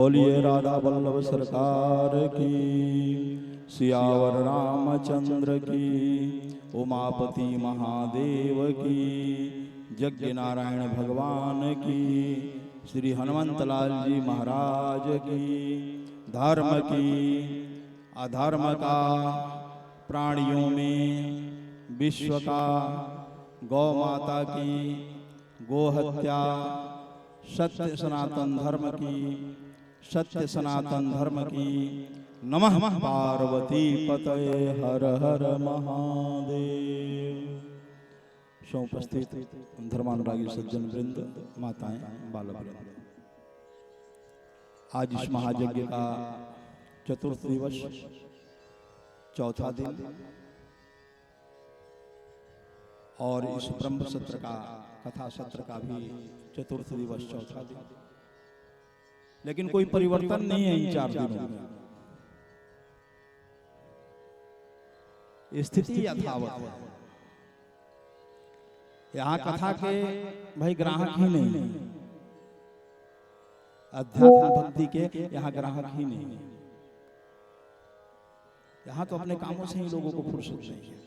बोलिए राधा वल्लभ सरकार की, सियावर रामचंद्र की, उमापति महादेव की, यज्ञ नारायण भगवान की, श्री हनुमंत लाल जी महाराज की। धर्म की अधर्म का, प्राणियों में विश्व का, गौ माता की, गोहत्या, सत्य सनातन धर्म की, सत्य सनातन धर्म की। नमः पार्वती पतये हर हर महादेव। समुपस्थित धर्मानुरागी सज्जन वृंद, माताएं, बालक वृंद, आज इस महायज्ञ का चतुर्थ दिवस, चौथा दिन, और इस ब्रह्म सत्र का, कथा सत्र का भी चतुर्थ दिवस, चौथा दिन। लेकिन कोई परिवर्तन नहीं है इन 4 दिनों में, स्थिति यथावत है। यहाँ कथा के भाई ग्राहक ही नहीं, अध्यात्म भक्ति के यहाँ ग्राहक ही नहीं। यहाँ तो अपने कामों से ही लोगों को फुर्सत नहीं है।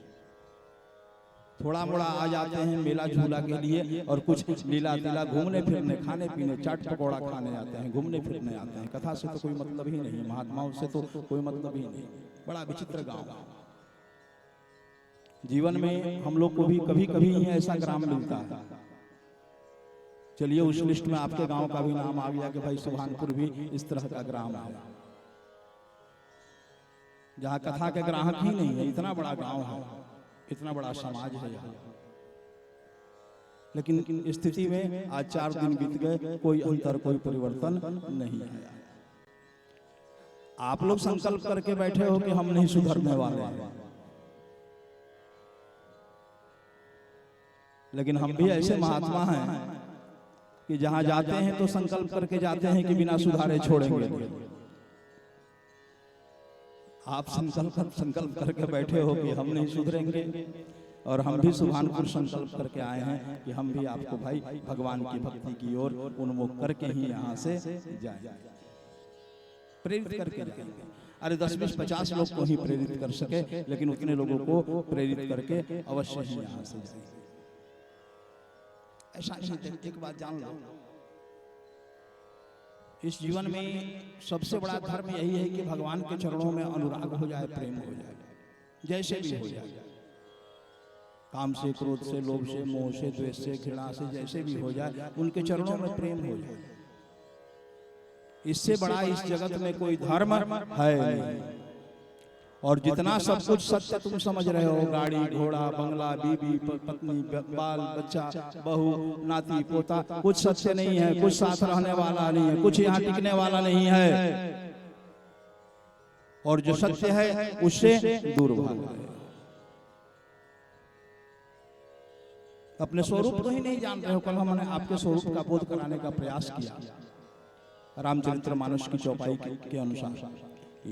थोड़ा मोड़ा आ जाते हैं मेला झूला के लिए, और कुछ लीला तीला घूमने फिरने, खाने पीने, चाट पकौड़ा खाने आते हैं, घूमने फिरने आते हैं। कथा से तो कोई मतलब ही नहीं, महात्माओं से तो कोई मतलब ही नहीं। बड़ा विचित्र गांव है। जीवन में हम लोग को भी कभी कभी ऐसा ग्राम मिलता है। चलिए उस लिस्ट में आपके गांव का भी नाम आ गया कि भाई सुभानपुर भी इस तरह का ग्राम है, जहाँ कथा के ग्राहक ही नहीं है। इतना बड़ा गांव है, इतना बड़ा समाज है यहाँ, लेकिन स्थिति में आज 4 दिन बीत गए, कोई अंतर, कोई परिवर्तन नहीं आया। आप लोग संकल्प करके बैठे हो कि हम नहीं सुधरने वाले हैं, लेकिन हम भी ऐसे महात्मा हैं कि जहां जाते हैं तो संकल्प करके जाते हैं कि बिना सुधारे छोड़ेंगे। आप संकल्प करके बैठे हो कि हम नहीं सुधरेंगे, और हम भी सुभानपुर संकल्प करके आए हैं कि हम भी आपको भाई भगवान की भक्ति की ओर उन्मुख करके ही यहाँ से जाएं, प्रेरित करके जाएंगे। अरे 10-20-50 लोग को ही प्रेरित कर सके, लेकिन उतने लोगों को प्रेरित करके अवश्य ही यहाँ से जाएंगे। ऐसा नहीं, एक बात जान लो, इस जीवन में सबसे बड़ा धर्म यही है कि भगवान के चरणों में अनुराग हो जाए, प्रेम हो जाए, जैसे भी हो जाए। काम से, क्रोध से, लोभ से, मोह से, द्वेष से, घृणा से, जैसे भी हो जाए, उनके चरणों में प्रेम हो जाए। इससे बड़ा इस जगत में कोई धर्म है नहीं। और जितना सब कुछ सत्य तुम समझ रहे हो, गाड़ी घोड़ा बंगला, बीबी पत्नी, बाल बच्चा, बहू नाती पोता, कुछ सत्य नहीं है, कुछ साथ रहने वाला नहीं है, कुछ यहाँ टिकने वाला नहीं है। और जो सत्य है उससे दूर भागो। अपने स्वरूप को ही नहीं जान रहे हो। कल हमने आपके स्वरूप का बोध कराने का प्रयास किया, रामचरितमानस की चौपाई के अनुसार।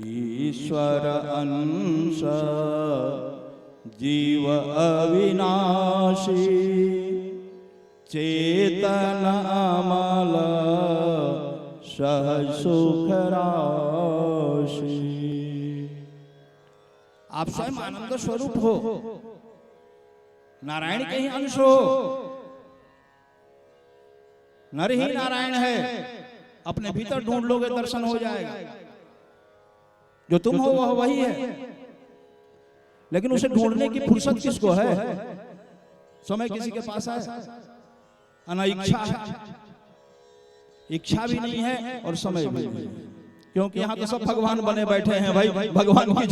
ईश्वर अंश जीव अविनाशी, चेतन अमल सहज सुख राशि। आप स्वयं आनंद स्वरूप हो, नारायण के ही अंश हो, नर ही नारायण है। अपने भीतर ढूंढ लोगे, दर्शन हो जाएगा। जो तुम हो वह वही है, लेकिन उसे ढूंढने की फुर्सत किसको है? समय किसी के पास है? अनिच्छा है, इच्छा भी नहीं है और समय भी नहीं है, क्योंकि यहाँ तो सब भगवान बने बैठे हैं भाई। भगवान की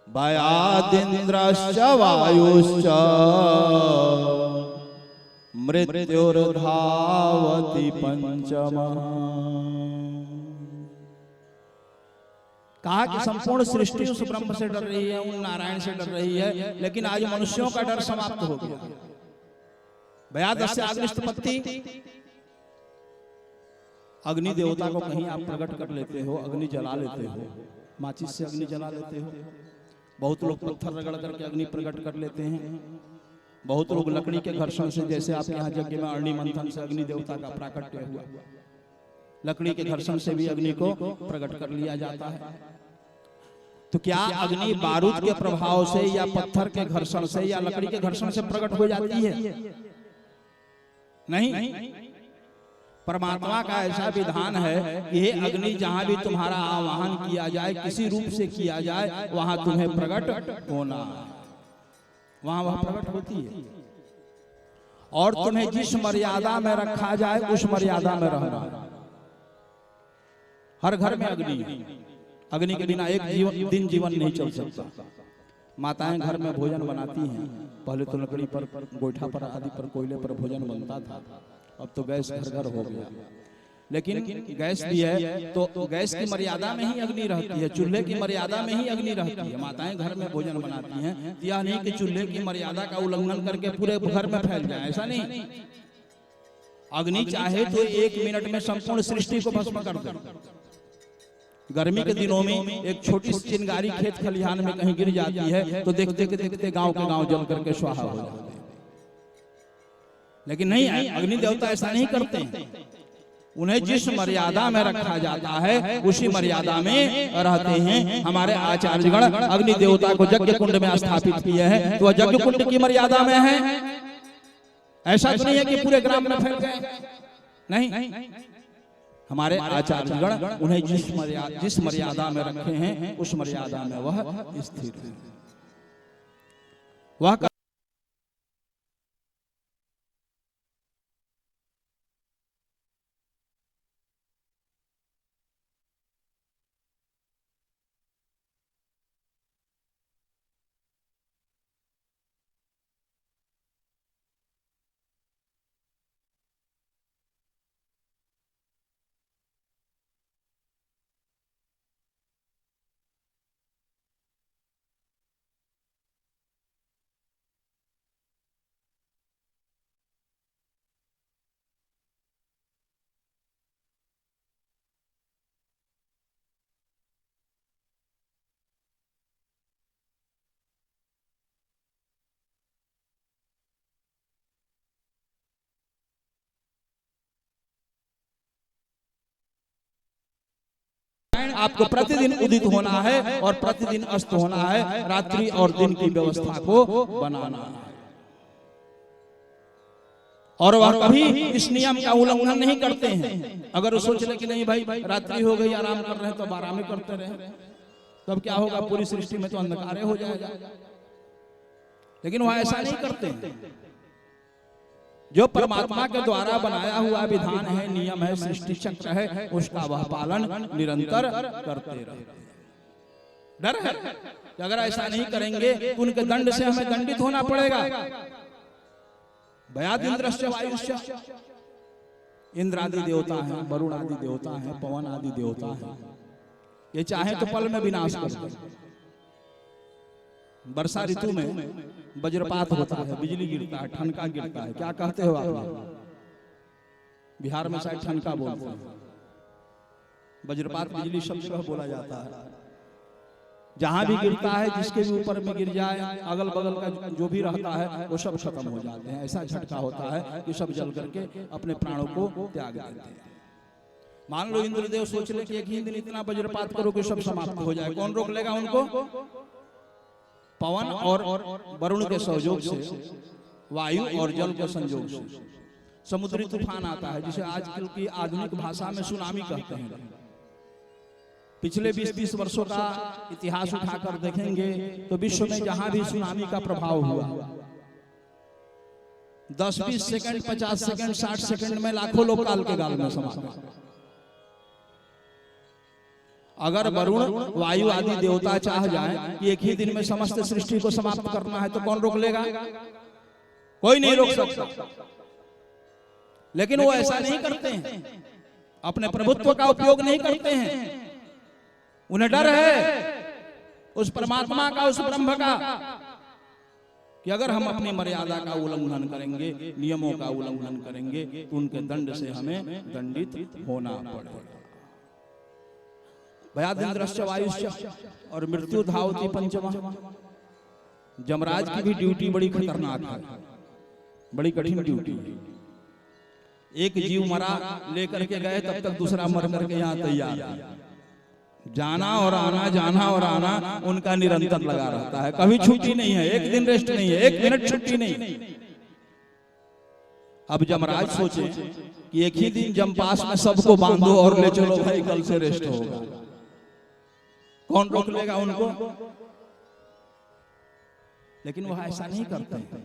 वायादिन्द्रश्च वायुश्च मृत्युर्धावति पंचमः। कहा कि संपूर्ण सृष्टि उस ब्रह्म से डर रही है, उन नारायण से डर रही है, लेकिन आज मनुष्यों का डर समाप्त हो गया। भयादस्य अग्निष्टपत्ति, अग्नि देवता को कहीं आप प्रकट कर लेते हो, अग्नि जला लेते हो, माचिस से अग्नि जला लेते हो। बहुत लोग पत्थर रगड़ करके अग्नि प्रकट कर लेते हैं, बहुत लोग लकड़ी के घर्षण से, जैसे आपके यहाँ यज्ञ में अग्नि मंथन से अग्नि देवता का प्राकट्य हुआ, लकड़ी के घर्षण से भी अग्नि को प्रकट कर लिया जाता है। तो क्या अग्नि बारूद के प्रभाव से या पत्थर के घर्षण से या लकड़ी के घर्षण से प्रकट हो जाती है? नहीं। परमात्मा का ऐसा विधान है कि हे अग्नि, जहां भी तुम्हारा आवाहन किया जाए, किसी रूप से किया जाए, वहां तुम्हें प्रकट होना, वहां वह प्रकट होती है। और तुम्हें जिस मर्यादा में रखा जाए उस मर्यादा में रहना। हर घर में अग्नि है, अग्नि के बिना एक दिन जीवन नहीं चल सकता। माताएं घर में भोजन बनाती हैं, पहले तो लकड़ी पर, गोईठा पर आदि पर, कोयले पर भोजन बनता था, अब तो गैस घर घर हो गया। लेकिन गैस भी है तो गैस की मर्यादा में ही अग्नि रहती है, चूल्हे की मर्यादा में ही अग्नि रहती है। माताएं घर में भोजन बनाती हैं, यह नहीं कि चूल्हे की मर्यादा का उल्लंघन करके पूरे घर में फैल जाए, ऐसा नहीं। अग्नि चाहे तो 1 मिनट में संपूर्ण सृष्टि को भस्म कर दे। गर्मी के दिनों में एक छोटी सी चिंगारी खेत खलिहान में कहीं गिर जाती है तो देखते देखते गांव के गांव जल करके स्वाहा हो जाते हैं। लेकिन नहीं, अग्नि देवता ऐसा नहीं करते हैं। उन्हें जिस मर्यादा में रखा जाता है उसी मर्यादा में रहते हैं। हमारे आचार्यगण अग्नि देवता को यज्ञ कुंड में स्थापित किए हैं, तो यज्ञ कुंड की मर्यादा में है। ऐसा तो नहीं है कि पूरे ग्राम में फैल गए, नहीं। हमारे आचार्यगण उन्हें जिस मर्यादा में रखे हैं उस मर्यादा में वह स्थिर है। वह आपको प्रतिदिन उदित होना है और प्रतिदिन अस्त होना है, रात्रि और दिन की व्यवस्था को बनाना है। और वह कभी इस नियम का उल्लंघन नहीं करते हैं। अगर वो सोच ले कि नहीं भाई रात्रि हो गई, आराम कर रहे हैं, तो अब आराम ही करते रहे, तब क्या होगा, पूरी सृष्टि में तो अंधकार हो जाएगा। लेकिन वह ऐसा नहीं करते। जो परमात्मा के द्वारा बनाया हुआ विधान है, नियम है, सृष्टि चक्र है, उसका वह पालन निरंतर करते रहते। डर है कि अगर ऐसा नहीं करेंगे तो उनके दंड से हमें दंडित होना पड़ेगा। भयादिन्द्रश्च वायुश्च, इंद्र आदि देवता हैं, वरुण आदि देवता हैं, पवन आदि देवता हैं, ये चाहे तो पल में विनाश कर दें। वर्षा ऋतु में वज्रपात होता है, बिजली गिरता है, ठनका गिरता है। क्या कहते हो आप? बिहार में शायद ठनका बोलते हैं। वज्रपात बिजली सब जगह बोला जाता है। जहां भी गिरता है, जिसके भी ऊपर में गिर जाए, अगल बगल का जो भी रहता है वो सब खत्म हो जाते हैं। ऐसा झटका होता है कि सब जल करके अपने प्राणों को त्याग देते हैं। मान लो इंद्रदेव सोच ले कि एक ही दिन इतना वज्रपात करो कि सब समाप्त हो जाए, कौन रोक लेगा उनको? पवन और वरुण के सहयोग से, वायु और जल के संयोग से समुद्री तूफान आता है, जिसे आजकल की आधुनिक भाषा में सुनामी कहते हैं। पिछले 20-20 वर्षों का इतिहास उठाकर देखेंगे तो विश्व में जहां भी सुनामी का प्रभाव हुआ, 10-20 सेकंड, 50 सेकंड, 60 सेकंड में लाखों लोग काल के गाल में समा गए। अगर वरुण वायु आदि देवता चाह जाएं कि एक ही दिन में समस्त सृष्टि को समाप्त करना है तो कौन रोक लेगा? कोई नहीं रोक सकता। लेकिन वो ऐसा नहीं करते हैं, अपने प्रभुत्व का उपयोग नहीं करते हैं। उन्हें डर है उस परमात्मा का, उस ब्रह्म का, कि अगर हम अपनी मर्यादा का उल्लंघन करेंगे, नियमों का उल्लंघन करेंगे तो उनके दंड से हमें दंडित होना पड़ेगा। भयादिन्द्रश्च वायुश्च और मृत्यु धावति पंचमा। जमराज की भी ड्यूटी बड़ी खतरनाक है, बड़ी कठिन ड्यूटी है। एक जीव मरा लेकर के गए, तब तक दूसरा मर करके यहाँ तैयार है। जाना और आना, जाना और आना उनका निरंतर लगा रहता है, कभी छुट्टी नहीं है, एक दिन रेस्ट नहीं है, एक मिनट छुट्टी नहीं। अब जमराज सोचे कि एक ही दिन जमपास में सबको बांधो और ले चलो भाई, कल से रेस्ट होगा। कौन रोक लेगा उनको? लेकिन वह ऐसा नहीं करते।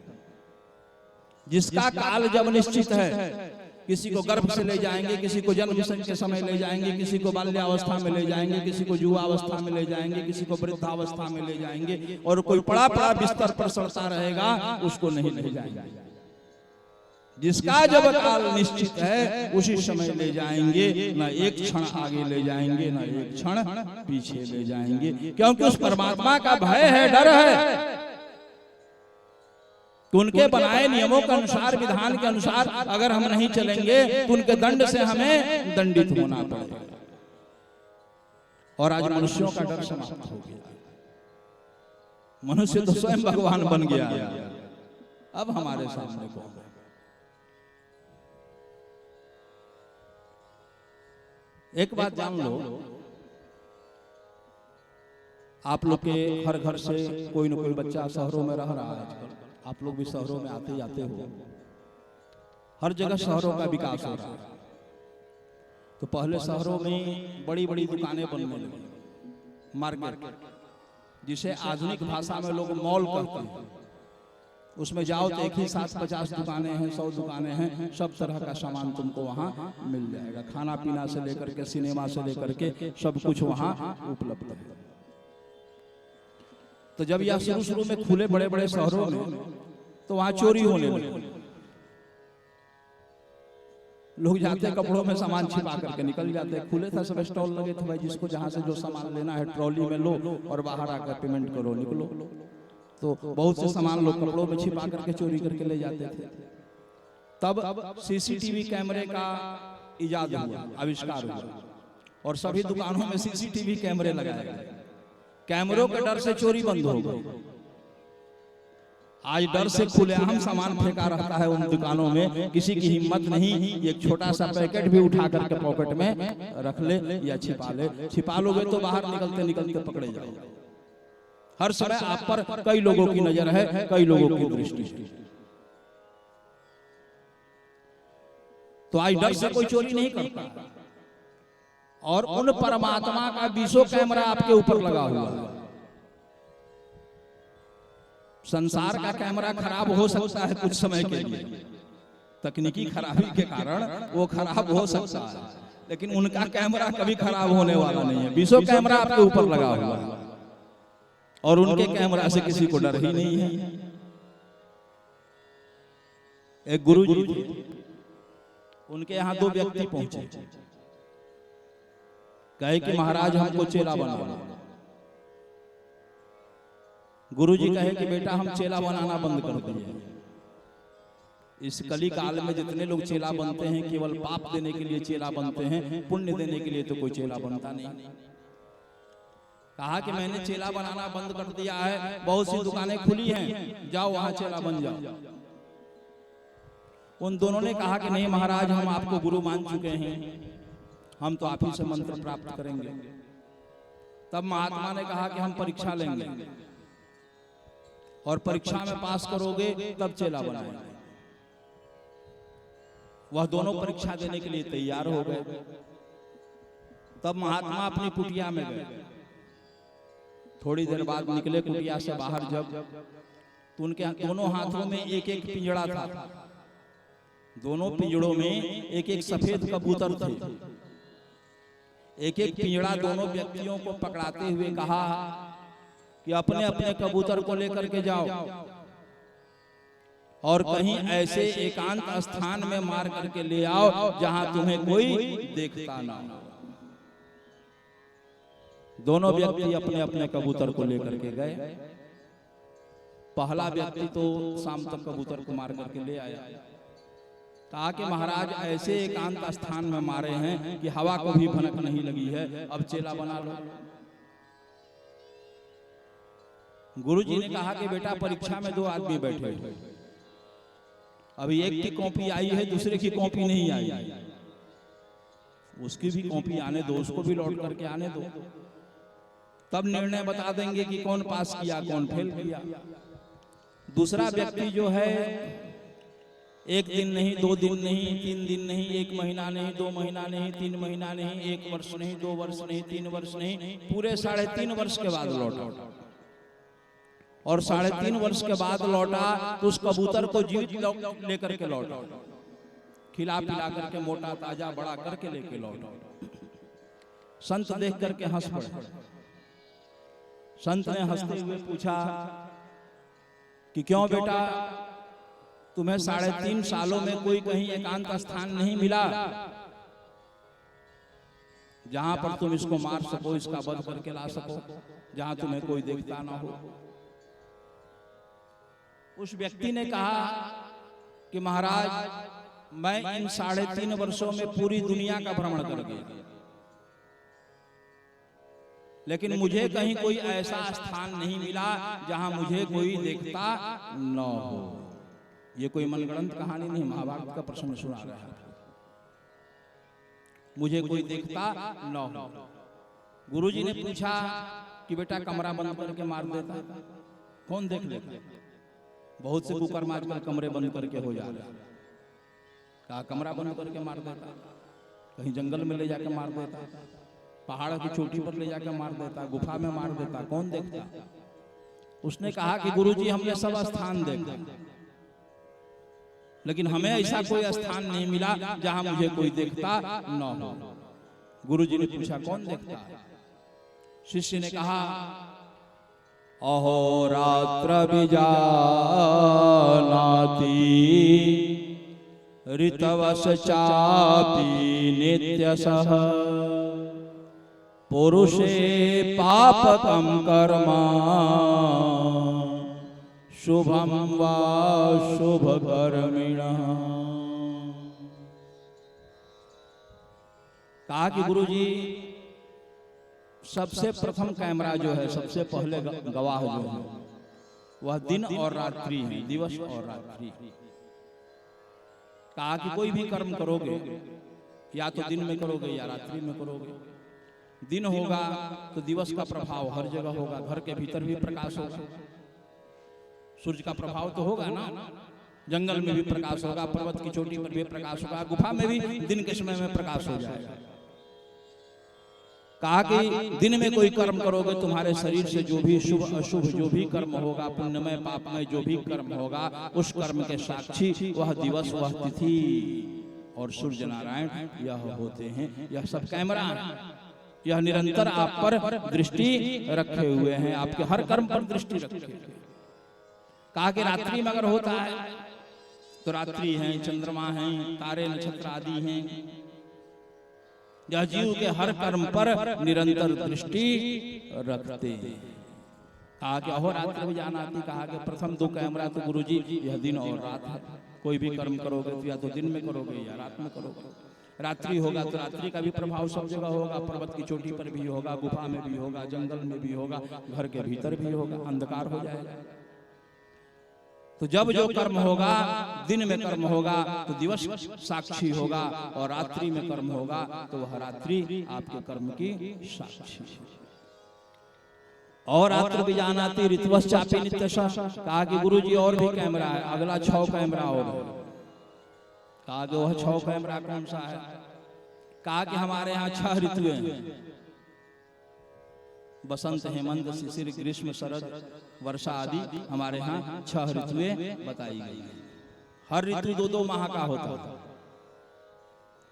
जिसका काल जब निश्चित है, किसी को गर्भ से ले जाएंगे, किसी को जन्म के समय ले जाएंगे, किसी को बाल्यावस्था में ले जाएंगे, किसी को युवावस्था में ले जाएंगे, किसी को वृद्धावस्था में ले जाएंगे, और कोई पड़ा पड़ा बिस्तर पर सड़ता रहेगा, उसको नहीं ले जाएंगे। जिसका जब काल निश्चित है उसी समय ले जाएंगे, ना एक क्षण आगे ले जाएंगे, ना एक क्षण पीछे ले जाएंगे, क्योंकि उस परमात्मा का भय है, डर है। तो उनके बनाए नियमों के अनुसार, विधान के अनुसार अगर हम नहीं चलेंगे तो उनके दंड से हमें दंडित होना पड़ेगा। और आज मनुष्यों का डर समाप्त हो गया। मनुष्य तो स्वयं भगवान बन गया है। अब हमारे सामने कौन है? एक बात जान लो, आप लोग के हर घर से कोई न कोई बच्चा शहरों में रह रहा है आजकल। आप लोग भी शहरों में आते जाते हो, हर जगह शहरों का विकास हो रहा है। तो पहले शहरों में बड़ी बड़ी दुकानें बनने लगी, मार्केट, जिसे आधुनिक भाषा में लोग मॉल कहते हैं। उसमें जाओ तो एक ही साथ 50 दुकानें हैं, 100 दुकानें हैं, सब तरह का सामान तुमको वहाँ मिल जाएगा। खाना पीना से लेकर के सिनेमा से लेकर के सब कुछ वहाँ उपलब्ध है। तो जब यह शुरू में खुले बड़े बड़े शहरों में, तो वहाँ चोरी होने लगी। लोग जाते कपड़ों में सामान छिपा करके निकल जाते। खुले था सब स्टॉल लगे थे, भाई जिसको जहाँ से जो सामान लेना है ट्रॉली में लो और बाहर आकर पेमेंट करो, निकलो। तो बहुत से सामान लोग कपड़ों में छिपा करके चोरी करके ले जाते थे। तब सीसीटीवी कैमरे का इजाद हुआ, आविष्कार हुआ, और सभी दुकानों में सीसीटीवी कैमरे लगाए गए। कैमरों के डर से चोरी बंद हो गई। आज डर से खुलेआम सामान फेंका रहता है उन दुकानों में, किसी की हिम्मत नहीं एक छोटा सा पैकेट भी उठा करके पॉकेट में रख ले या छिपा ले। छिपा लोगे तो बाहर निकलते निकलते पकड़े जाओगे। हर समय आप पर कई लोगों की नजर है, कई लोगों की दृष्टि है। तो आज डर से कोई चोरी नहीं करता। और उन परमात्मा का 20 कैमरा आपके ऊपर लगा हुआ है। संसार का कैमरा खराब हो सकता है कुछ समय के लिए, तकनीकी खराबी के कारण वो खराब हो सकता है, लेकिन उनका कैमरा कभी खराब होने वाला नहीं है। 20 कैमरा आपके ऊपर लगा हुआ है और उनके कैमरा से किसी को डर ही नहीं है। एक गुरु जी, उनके यहाँ 2 व्यक्ति पहुंचे, कहे कि महाराज हमको चेला बनाओ। गुरुजी कहे कि बेटा हम चेला बनाना बंद कर दिए। इस कली काल में जितने लोग चेला बनते हैं केवल पाप देने के लिए चेला बनते हैं, पुण्य देने के लिए तो कोई चेला बनता नहीं। कहा कि मैंने चेला बनाना बंद कर दिया है, बहुत सी दुकानें खुली हैं, जाओ वहां चेला बन जाओ। उन दोनों ने कहा कि नहीं महाराज हम आपको गुरु मान चुके हैं, हम तो आप ही से मंत्र प्राप्त करेंगे। तब महात्मा ने कहा कि हम परीक्षा लेंगे और परीक्षा में पास करोगे तब चेला बनाएंगे। वह दोनों परीक्षा देने के लिए तैयार हो गए। तब महात्मा अपनी कुटिया में गए। थोड़ी देर बाद निकले कुटिया से बाहर, जब तो उनके दोनों हाथों में एक एक पिंजड़ा था। दोनों पिंजड़ों में एक एक सफेद कबूतर थे। एक एक पिंजड़ा दोनों व्यक्तियों को पकड़ाते हुए कहा कि अपने अपने कबूतर को लेकर के जाओ और कहीं ऐसे एकांत स्थान में मार करके ले आओ जहां तुम्हें कोई देखता ना हो। दोनों व्यक्ति अपने अपने कबूतर को लेकर के गए। पहला व्यक्ति तो शाम तक कबूतर को मार करके ले आया। कहा कि महाराज ऐसे एकांत स्थान में मारे हैं कि हवा को भी भनक नहीं लगी है, अब चेला बना लो। गुरुजी ने कहा कि बेटा परीक्षा में 2 आदमी बैठे, अभी एक की कॉपी आई है, दूसरे की कॉपी नहीं आई, उसकी भी कॉपी आने दो, उसको भी लौट करके आने दो, तब निर्णय बता देंगे कि कौन पास किया कौन फेल किया। दूसरा व्यक्ति जो है 1 दिन नहीं, 2 दिन नहीं, 3 दिन नहीं, 1 महीना नहीं, 2 महीना नहीं, 3 महीना नहीं, 1 वर्ष नहीं, 2 वर्ष नहीं, 3 वर्ष नहीं, पूरे 3.5 वर्ष के बाद लौटा। और 3.5 वर्ष के बाद लौटा तो उस कबूतर को जीवित लेकर के लौटा, खिला पिला करके मोटा ताजा बड़ा करके लेके लौटा। संत देख करके हंस पड़े। संत ने हंसते हुए पूछा कि क्यों बेटा, तुम्हें 3.5 सालों में कोई कहीं एकांत स्थान नहीं मिला जहां पर तुम इसको मार सको, इसका वध करके ला सको, जहां तुम्हें कोई देखता ना हो। उस व्यक्ति ने कहा कि महाराज मैं इन 3.5 वर्षों में पूरी दुनिया का भ्रमण कर गया, लेकिन मुझे कहीं कोई ऐसा स्थान नहीं मिला जहां मुझे कोई देखता न हो। ये कोई मनगढ़ंत कहानी नहीं, महाभारत का प्रसंग सुना रहा है। मुझे कोई देखता न हो। गुरुजी ने पूछा कि बेटा कमरा बंद करके मार देता, कौन देख लेता? बहुत से कुकर्म आजकल कमरे बंद करके हो जा रहे। कहा कमरा बंद करके मार देता, कहीं जंगल में ले जाकर मार देता, पहाड़ की चोटी पर ले जाकर मार देता, गुफा में मार देता, कौन देखता? उसने कहा कि गुरुजी हमने सब स्थान देखा, लेकिन हमें ऐसा कोई स्थान नहीं मिला जहां मुझे कोई देखता न हो। गुरुजी ने पूछा कौन देखता? शिष्य ने कहा अहोरात्र विजानाति ऋतवश चापि नित्यशः पुरुषे पापकं कर्म शुभम वा शुभ कर्मिणः। कहा कि गुरुजी सबसे प्रथम कैमरा जो है, सबसे पहले गवाह जो है वह दिन और रात्रि है, दिवस और रात्रि। कहा कि कोई भी कर्म करोगे या तो दिन में करोगे या रात्रि में करोगे। दिन होगा तो दिवस का प्रभाव हर जगह होगा, घर के भीतर भी प्रकाश होगा, सूर्य का प्रभाव तो होगा ना, जंगल में भी प्रकाश होगा, पर्वत की चोटी पर भी प्रकाश होगा, गुफा में भी दिन के समय में प्रकाश हो जाएगा। कहा कि दिन में कोई कर्म करोगे, तुम्हारे शरीर से जो भी शुभ अशुभ जो भी कर्म होगा, पुण्यमय पापमय जो भी कर्म होगा, उस कर्म के साक्षी वह दिवस, वह तिथि और सूर्य नारायण यह होते हैं। यह सब कैमरा है, यह निरंतर आप पर दृष्टि रखे हुए हैं, आपके हर कर्म पर दृष्टि रखे। कहा कि रात्रि में अगर होता है तो रात्रि है, चंद्रमा है, तारे नक्षत्र आदि हैं, यह जीव के हर कर्म पर निरंतर दृष्टि रखते हैं। कहा कि अहोरात्र विजानाति, कहा कि प्रथम 2 कैमरा तो गुरुजी यह दिन और रात है। कोई भी कर्म करोगे तो या तो दिन में करोगे या रात में करोगे। रात्रि होगा तो रात्रि का भी प्रभाव सब जगह होगा, पर्वत की चोटी पर भी होगा, गुफा में भी होगा, जंगल में भी होगा, घर के भीतर भी होगा, अंधकार हो जाएगा। तो जब जो कर्म होगा, दिन में कर्म होगा तो दिवस साक्षी होगा, और रात्रि में कर्म होगा तो वह रात्रि आपके कर्म की साक्षी। और रात्र विजानाति ऋतवश् चापि नित्यशः। कहा कि गुरुजी और भी कैमरा है, अगला 6 कैमरा और है। कहा कि वह 6 कैमरा कौन सा है? कहा कि हमारे यहाँ 6 ऋतुएं हैं, बसंत, हेमंत, शिशिर, ग्रीष्म, शरद, वर्षा आदि हमारे यहाँ 6 ऋतुएं बताई गई। हर ऋतु 2-2 माह का होता है।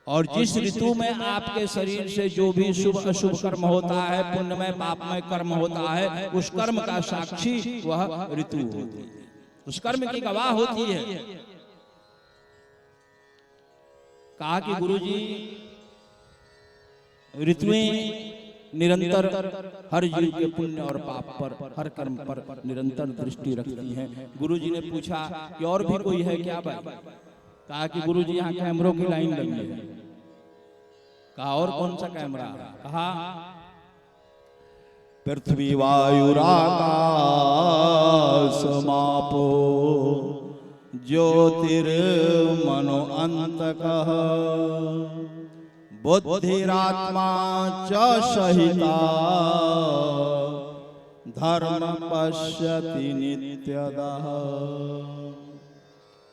और जिस ऋतु में आपके शरीर से जो भी शुभ अशुभ कर्म होता है, पुण्यमय पापमय कर्म होता है, उस कर्म का साक्षी वह ऋतु होती है, उस कर्म की गवाह होती है। कहा कि गुरुजी ऋतुएं निरंतर हर जीव के पुण्य और पाप पर, हर कर्म पर निरंतर दृष्टि रखती हैं। गुरुजी ने पूछा कि और भी कोई है क्या भाई? कहा कि गुरुजी यहाँ कैमरों की लाइन लगी है। कहा और कौन सा कैमरा? कहा पृथ्वी वायुराकाश मापो ज्योतिर्मनो अंतकः बुद्धिरात्मा च सहिता धर्म पश्यति नित्यतः।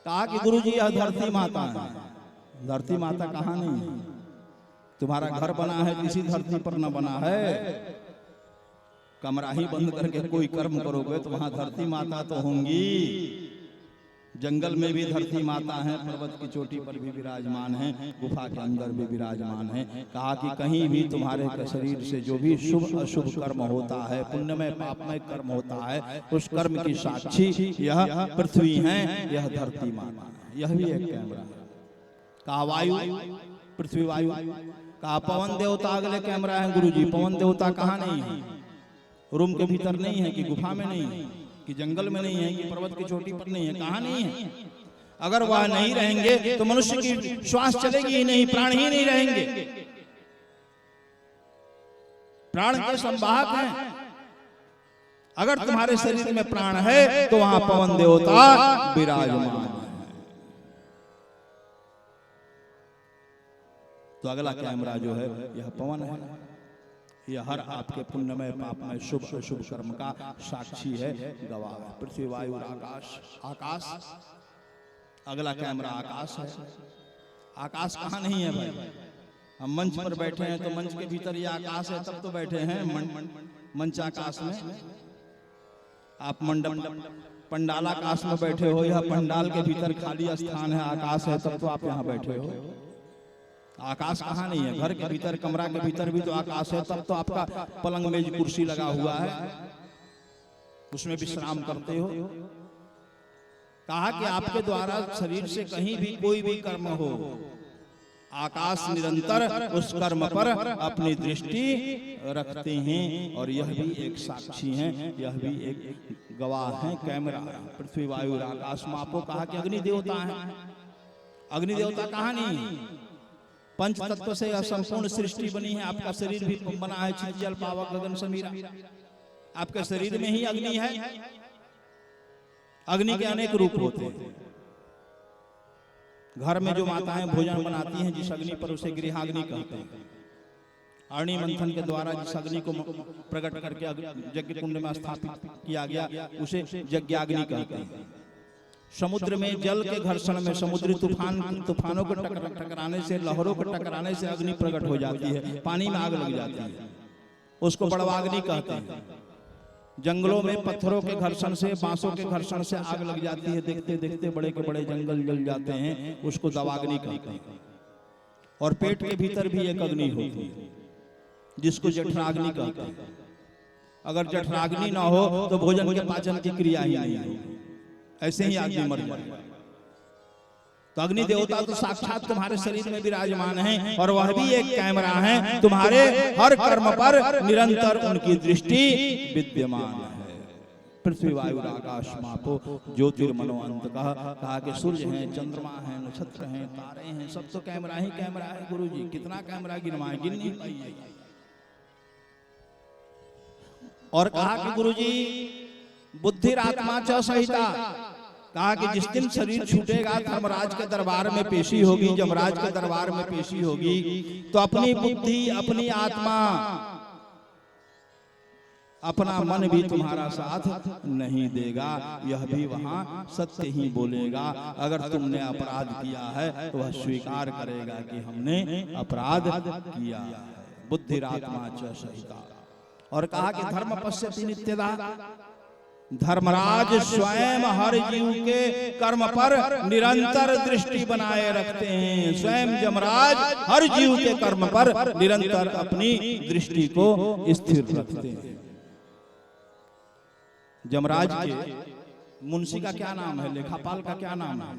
कहा कि गुरुजी यह धरती माता है। धरती माता कहाँ नहीं है? तुम्हारा घर बना है किसी धरती पर न बना है। कमरा ही बंद करके कोई कर्म करोगे तो वहां धरती माता तो होंगी। जंगल में भी धरती माता है, पर्वत की चोटी पर भी विराजमान है, गुफा के अंदर भी विराजमान है। कहा कि कहीं भी तुम्हारे शरीर से जो भी शुभ अशुभ कर्म होता है, पुण्यमय पापमय कर्म होता है, उस कर्म की साक्षी यह पृथ्वी है, यह धरती माता है। यह भी एक कैमरा है। कहा वायु, पृथ्वी वायु। कहा पवन देवता अगले कैमरा है। गुरुजी पवन देवता कहाँ नहीं है? रूम के भीतर नहीं है कि गुफा में नहीं है कि जंगल में नहीं है कि पर्वत की चोटी पर नहीं है? कहाँ नहीं है? अगर वह नहीं रहेंगे तो मनुष्य की श्वास चलेगी ही नहीं, प्राण ही नहीं रहेंगे। प्राण के संवाहक हैं। अगर तुम्हारे शरीर में प्राण है तो वहां पवन देवता विराजमान है। तो अगला कैमरा जो है यह पवन है। यह हर आपके पुण्यमय पापमय शुभ अशुभ कर्म का साक्षी है, गवाह है। पृथ्वी वायु आकाश। आकाश अगला कैमरा आकाश है। आकाश कहाँ नहीं है भाई? हम मंच पर बैठे हैं तो मंच के भीतर ये आकाश है, तब तो बैठे हैं मंच आकाश में। आप मंडप पंडाल आकाश में बैठे हो, या पंडाल के भीतर खाली स्थान है, आकाश है, तब तो आप यहाँ बैठे हो। आकाश कहाँ नहीं है? घर के भीतर, कमरा के भीतर भी तो आकाश है, तब तो आपका पलंग मेज कुर्सी लगा हुआ है, उसमें विश्राम करते हो। कहा कि आपके द्वारा शरीर से कहीं भी कोई भी कर्म हो, आकाश निरंतर उस कर्म पर अपनी दृष्टि रखते हैं, और यह भी एक साक्षी हैं, यह भी एक गवाह है, कैमरा। पृथ्वी वायु आकाश मापो। कहा कि अग्नि देवता है। अग्नि देवता कहाँ नहीं? पंच तत्व से यह संपूर्ण सृष्टि बनी है। आपका शरीर भी बना है चित जल पावक गगन समीरा। आपके शरीर में ही अग्नि है। अग्नि के अनेक रूप होते हैं। घर में जो माताएं भोजन बनाती हैं जिस अग्नि पर, उसे गृहाग्नि कहते हैं। अग्नि मंथन के द्वारा जिस अग्नि को प्रकट करके यज्ञ कुंड में स्थापित किया गया, उसे यज्ञाग्नि कहते हैं। समुद्र में जल के घर्षण में, समुद्री तूफानों के टकराने से, लहरों के टकराने से अग्नि प्रकट हो जाती है, पानी में आग लग जाती है, उसको बड़वाग्नि कहते हैं। जंगलों में पत्थरों के घर्षण से, बांसों के घर्षण से आग लग जाती है, देखते देखते बड़े के बड़े जंगल जल जाते हैं, उसको दवाग्नि कहते हैं। और पेट के भीतर भी एक अग्नि होती है जिसको जठराग्नि कहते हैं। अगर जठराग्नि ना हो तो भोजन के पाचन की क्रिया ही नहीं होगी, ऐसे ही आदमी मर जाए। तो अग्नि देवता तो साक्षात तुम्हारे शरीर में विराजमान हैं, और वह भी एक कैमरा है। तुम्हारे हर कर्म पर निरंतर उनकी दृष्टि विद्यमान है। पृथ्वी वायु आकाश मापो ज्योतिर्मनो अंतकः। कहा कि सूर्य हैं, चंद्रमा हैं, नक्षत्र हैं, तारे हैं, सब तो कैमरा ही कैमरा है। गुरुजी कितना कैमरा गिनवाए, गिन नहीं पाइए। और कहा कि गुरुजी बुद्धिरात्मा च सहिता। कहा कि जिस दिन शरीर छूटेगा, धर्मराज के दरबार में पेशी होगी, यमराज के दरबार में पेशी होगी, तो अपनी बुद्धि, अपनी आत्मा, अपना मन भी तुम्हारा साथ नहीं देगा। यह भी वहां सत्य ही बोलेगा। अगर तुमने अपराध किया है तो वह स्वीकार करेगा कि हमने अपराध किया है। बुद्धिरात्मा च सहिता। और कहा कि धर्म पश्यति नित्यदा। धर्मराज स्वयं हर जीव के कर्म पर निरंतर दृष्टि बनाए रखते हैं। स्वयं यमराज हर जीव के कर्म पर निरंतर अपनी दृष्टि को स्थिर रखते हैं। यमराज के मुंशी का क्या नाम है, लेखापाल का क्या नाम है,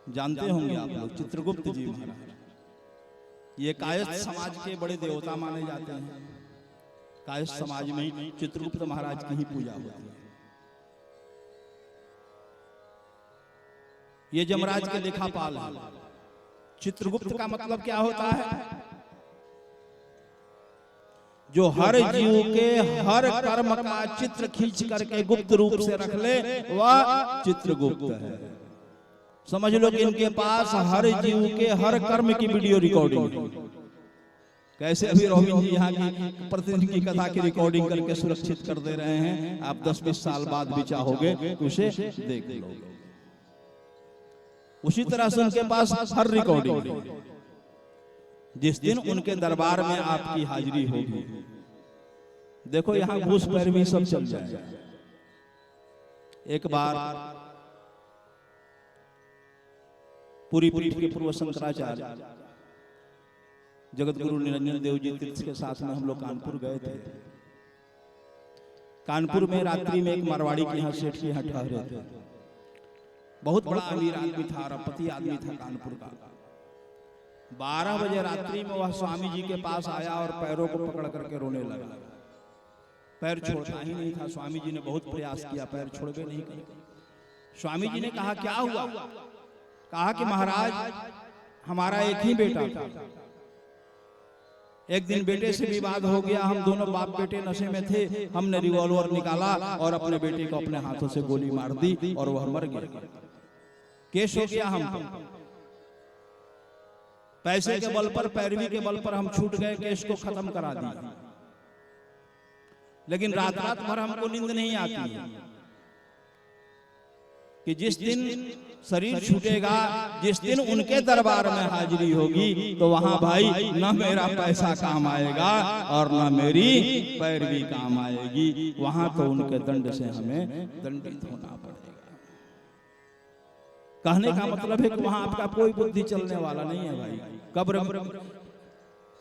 जानते होंगे आप लोग, चित्रगुप्त जी महाराज। ये कायस्थ समाज के बड़े देवता माने जाते हैं। कायस्थ समाज में चित्रगुप्त महाराज की ही पूजा होती है। ये यमराज के लेखापाल है। चित्रगुप्त का मतलब क्या होता है? जो हर जीव के हर कर्म का चित्र खींच करके गुप्त रूप से रख ले, वह चित्रगुप्त है। समझ लो कि इनके पास हर जीव के हर कर्म की वीडियो रिकॉर्डिंग है। कैसे अभी रोबिन जी यहाँ की प्रतिदिन की कथा की रिकॉर्डिंग करके सुरक्षित कर दे रहे हैं। आप 10-20 साल बाद भी चाहोगे उसे देख लोगे। उसी तरह से उनके पास हर रिकॉर्डिंग है। जिस दिन उनके दरबार में आपकी हाजिरी होगी, देखो यहाँ घूस पैरवी सब चल जाएगा। एक बार पूरी पीठ के पूर्व शंकराचार्य जगत गुरु निरंजन देव जी तीर्थ के साथ में हम लोग कानपुर गए थे। कानपुर में रात्रि में एक मारवाड़ी के यहाँ सेठ के यहाँ ठहरे थे। बहुत बड़ा अमीर आदमी था, अरबपति आदमी था कानपुर का। 12 बजे रात्रि में वह स्वामी जी के पास आया और पैरों को पकड़ करके रोने लगा। पैर छोड़ता ही नहीं था। स्वामी जी ने बहुत प्रयास किया, पैर छोड़वे नहीं करे। स्वामी जी ने कहा क्या हुआ? कहा कि महाराज हमारा एक ही बेटा था। एक दिन बेटे से विवाद हो गया। हम दोनों बाप बेटे नशे में थे। हमने रिवॉल्वर निकाला और अपने बेटे को अपने हाथों से गोली मार दी और वह मर गया। केस हो गया हम पर। पैसे के बल पर, पैरवी के बल पर हम छूट गए, केस को खत्म करा दिया। लेकिन रात रात भर हमको नींद नहीं आती है कि जिस दिन शरीर छूटेगा, जिस दिन उनके दरबार में हाजिरी होगी, तो वहां भाई न मेरा पैसा काम आएगा और न मेरी पैरवी काम आएगी। वहां तो उनके दंड से हमें दंडित होना पड़ेगा। कहने का मतलब है कि वहां आपका कोई बुद्धि चलने वाला नहीं है भाई। कब्र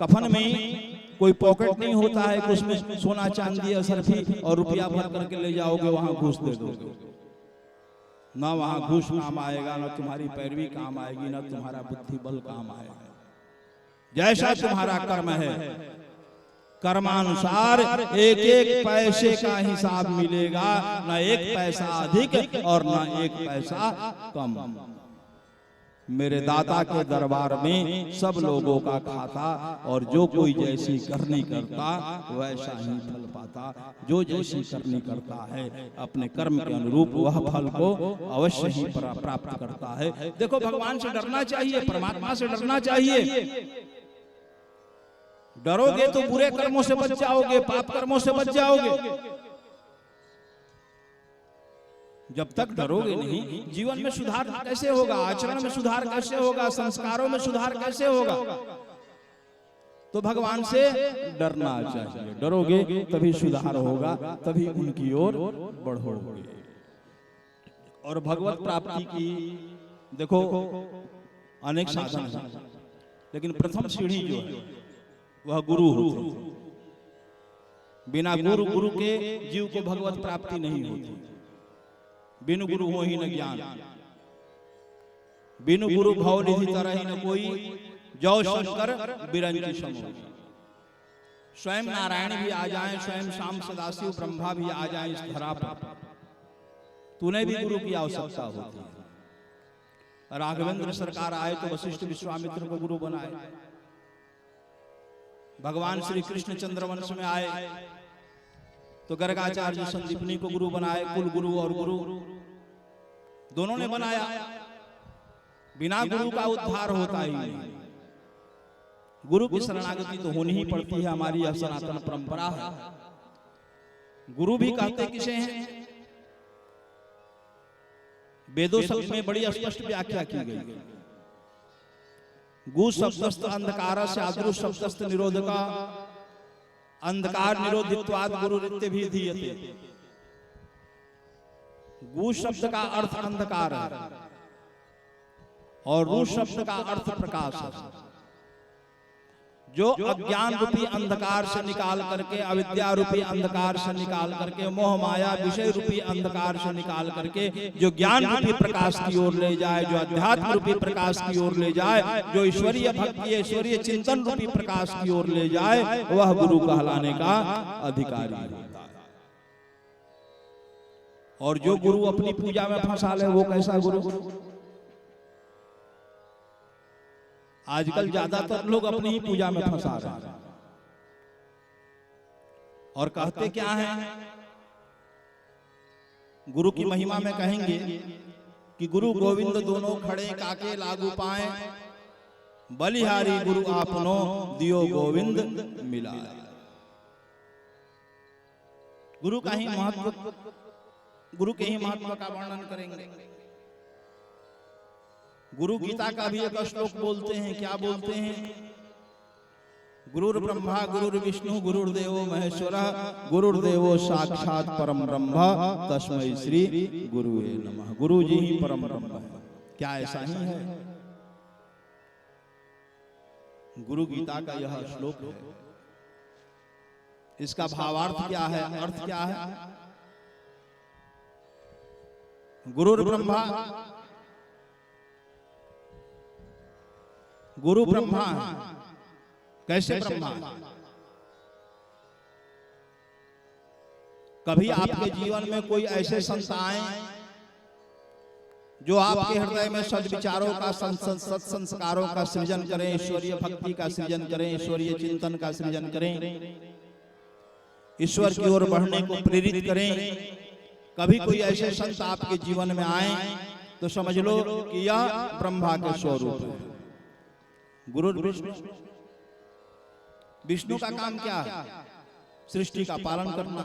कफन में कोई पॉकेट नहीं होता है कि उसमें सोना चांदी असरफी और रुपया भर करके ले जाओगे, वहां घूस दे दोगे। ना वहां घूस काम आएगा, ना तुम्हारी पैरवी काम आएगी, ना तुम्हारा बुद्धि बल काम आएगा। जैसा तुम्हारा कर्म है, कर्मानुसार एक एक पैसे का हिसाब मिलेगा। ना एक पैसा अधिक और ना एक पैसा कम। मेरे दाता के दरबार में सब लोगों का खाता, और जो कोई जैसी करनी करता वैसा ही फल पाता। जो जैसी करनी करता है अपने कर्म के अनुरूप वह फल को अवश्य ही प्राप्त करता है। देखो, भगवान से डरना चाहिए, परमात्मा से डरना चाहिए। डरोगे तो बुरे कर्मों से बच जाओगे, पाप कर्मों से बच जाओगे। जब तक डरोगे नहीं, जीवन में सुधार कैसे होगा? आचरण में सुधार कैसे होगा? संस्कारों में सुधार कैसे होगा? तो भगवान से डरना चाहिए। डरोगे तभी सुधार होगा, तभी उनकी ओर बढ़ोगे। और भगवत प्राप्ति की देखो अनेक साधन हैं, लेकिन प्रथम सीढ़ी जो है वह गुरु होती है। बिना गुरु के जीव को भगवत प्राप्ति नहीं होती। बिनु गुरु हो ही न ज्ञान, बिनु गुरु भव निधि तरह ही न कोई, जो शंकर बिरंची समो। स्वयं नारायण भी आ जाएं, स्वयं शाम सदाशिव ब्रह्मा भी आ जाएं इस धरा पर, तूने भी गुरु की आवश्यकता होती है। राघवेंद्र सरकार आए तो वशिष्ठ विश्वामित्र को गुरु बनाए। भगवान श्री कृष्ण चंद्रवंश में आए तो गर्गाचार्य संदीपनी को गुरु बनाए। कुल गुरु और गुरु दोनों ने बनाया। बिना गुरु का उद्धार होता ही नहीं। गुरु की शरणागति तो होनी ही पड़ती है, हमारी यह सनातन परंपरा है। गुरु भी कहते किसे हैं? वेदों शब्द में बड़ी स्पष्ट व्याख्या की गई। गु शब्दस्थ अंधकार से आदृश शब्दस्थ निरोधका, अंधकार निरोधित्वाद गुरु रित्य भी धीयते। गु शब्द का अर्थ अंधकार है और रू शब्द का अर्थ प्रकाश है। जो अज्ञान रूपी अंधकार से निकाल करके, अविद्या रूपी अंधकार से निकाल करके, मोह माया विषय रूपी अंधकार से निकाल करके जो ज्ञान रूपी प्रकाश की ओर ले जाए, जो अध्यात्म रूपी प्रकाश की ओर ले जाए, जो ईश्वरीय भक्ति ईश्वरीय चिंतन रूपी प्रकाश की ओर ले जाए, वह गुरु कहलाने का अधिकारी होता है। और जो गुरु अपनी पूजा में फंसा ले वो कैसा गुरु? आजकल ज्यादातर लोग अपनी ही पूजा में फंसा रहे हैं और कहते क्या है? गुरु की महिमा में कहेंगे कि गुरु गोविंद दोनों खड़े काके लागू पाए, बलिहारी गुरु आपनो दियो गोविंद मिला। गुरु का ही महत्व, गुरु के ही महत्व का वर्णन करेंगे। गुरु गीता का भी एक श्लोक बोलते हैं। क्या बोलते हैं? गुरुर् ब्रह्मा गुरुर् विष्णु गुरुर्देवो महेश्वरः गुरुर्देवो साक्षात परम ब्रह्म तस्मै श्री गुरुवे नमः। गुरु जी ही परम ब्रह्म है। क्या ऐसा ही है? गुरु गीता का यह श्लोक है। इसका भावार्थ क्या है? अर्थ क्या है? गुरुर् ब्रह्मा, गुरु ब्रह्मा है। कैसे ब्रह्मा है? कभी आपके जीवन में कोई ऐसे संत आए जो आपके हृदय में सद्विचारों का, सत्संस्कारों का सृजन करें, ईश्वरीय भक्ति का सृजन करें, ईश्वरीय चिंतन का सृजन करें, ईश्वर की ओर बढ़ने को प्रेरित करें। कभी कोई ऐसे संत आपके जीवन में आए तो समझ लो कि यह ब्रह्मा के स्वरूप है। गुरु विष्णु, विष्णु का काम क्या है? सृष्टि का पालन करना।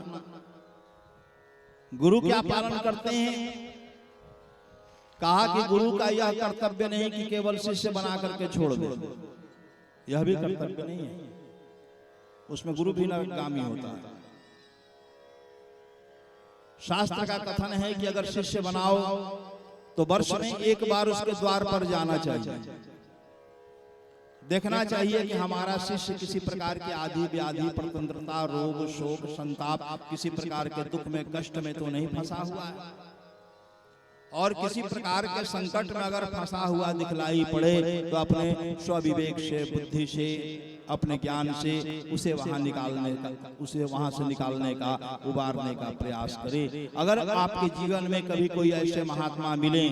गुरु क्या पालन करते हैं? कहा कि गुरु का यह कर्तव्य नहीं कि केवल शिष्य बना करके छोड़ दे, यह भी कर्तव्य नहीं है। उसमें गुरु भी नगामी होता है। शास्त्र का कथन है कि अगर शिष्य बनाओ तो वर्ष में एक बार उसके द्वार पर जाना चाहिए। देखना चाहिए कि हमारा शिष्य किसी प्रकार की आदि व्याधि, प्रतंत्रता, रोग, शोक, संताप, किसी प्रकार के दुख में, कष्ट में तो नहीं फंसा हुआ है। और किसी प्रकार के संकट में अगर फंसा हुआ दिखलाई पड़े तो अपने स्वविवेक से, बुद्धि से, अपने ज्ञान से उसे वहां निकालने का, उसे वहां से निकालने का, उबारने का प्रयास करे। अगर आपके जीवन में कभी कोई ऐसे महात्मा मिले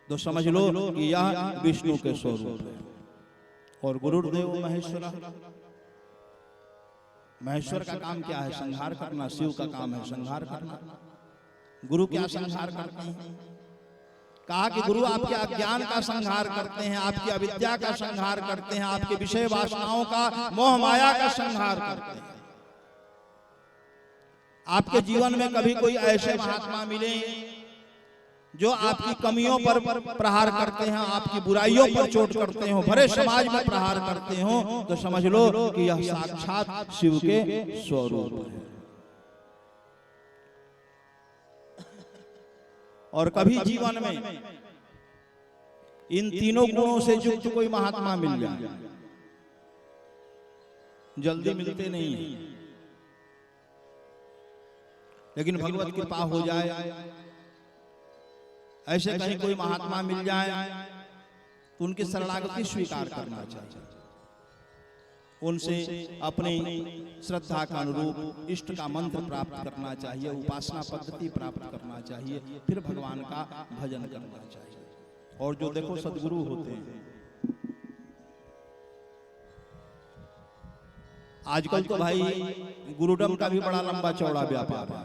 तो समझ लो कि यह विष्णु के स्वरूप है। और गुरुर्देव महेश्वर, महेश्वर का काम क्या है? संहार करना। शिव का काम है संहार करना। गुरु क्या संहार करते हैं? कहा कि गुरु आपके अज्ञान का संहार करते हैं, आपकी अविद्या का संहार करते हैं, आपके विषय वासनाओं का, मोह माया का संहार करते हैं। आपके जीवन में कभी कोई ऐसे महात्मा मिले जो आपकी कमियों पर प्रहार करते हैं, आपकी बुराइयों पर चोट करते हो, भरे समाज में प्रहार करते हो, तो समझ लो कि यह साक्षात शिव के स्वरूप है। और कभी जीवन में इन तीनों गुणों से युक्त कोई महात्मा मिल जाए, जल्दी मिलते नहीं है, लेकिन भगवत कृपा हो जाए, ऐसे कहीं कोई महात्मा मिल जाए तो उनकी शरणागति स्वीकार करना चाहिए। उनसे अपनी श्रद्धा का अनुरूप इष्ट का मंत्र प्राप्त करना चाहिए, उपासना पद्धति प्राप्त करना चाहिए, फिर भगवान का भजन करना चाहिए। और जो देखो सदगुरु होते हैं, आजकल तो भाई गुरुडम का भी बड़ा लंबा चौड़ा व्यापार है,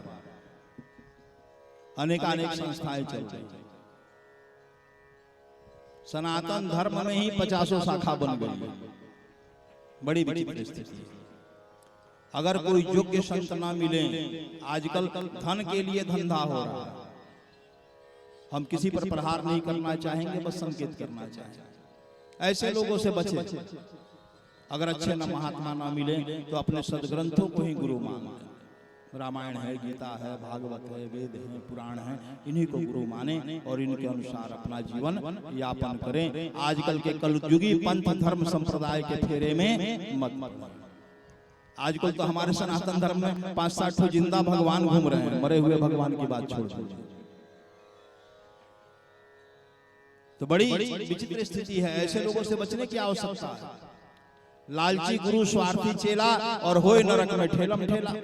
अनेक संस्थाएं चल रही हैं। सनातन धर्म में ही 50 शाखा बन गई है, बड़ी विचित्र स्थिति है। अगर कोई योग्य संत ना मिले, आजकल धन के लिए धंधा हो रहा है। हम किसी पर प्रहार नहीं करना चाहेंगे, बस संकेत करना चाहेंगे। ऐसे लोगों से बचे। अगर अच्छे न महात्मा ना मिले तो अपने सदग्रंथों को ही गुरु मान लें। रामायण है, गीता है, भागवत है, वेद है, पुराण है, इन्हीं को गुरु माने और इनके अनुसार अपना जीवन यापन करें। आजकल के कलयुगी पंथ धर्म संप्रदाय के फेरे में मत पड़ो। आजकल तो हमारे सनातन धर्म में 5-7 ठो जिंदा भगवान घूम रहे हैं, मरे हुए भगवान की बात छोड़ दीजिए। तो बड़ी विचित्र स्थिति है, ऐसे लोगों से बचने की आवश्यकता है। लालची गुरु, स्वार्थी चेला और होए नरक में ठेलम ठेला।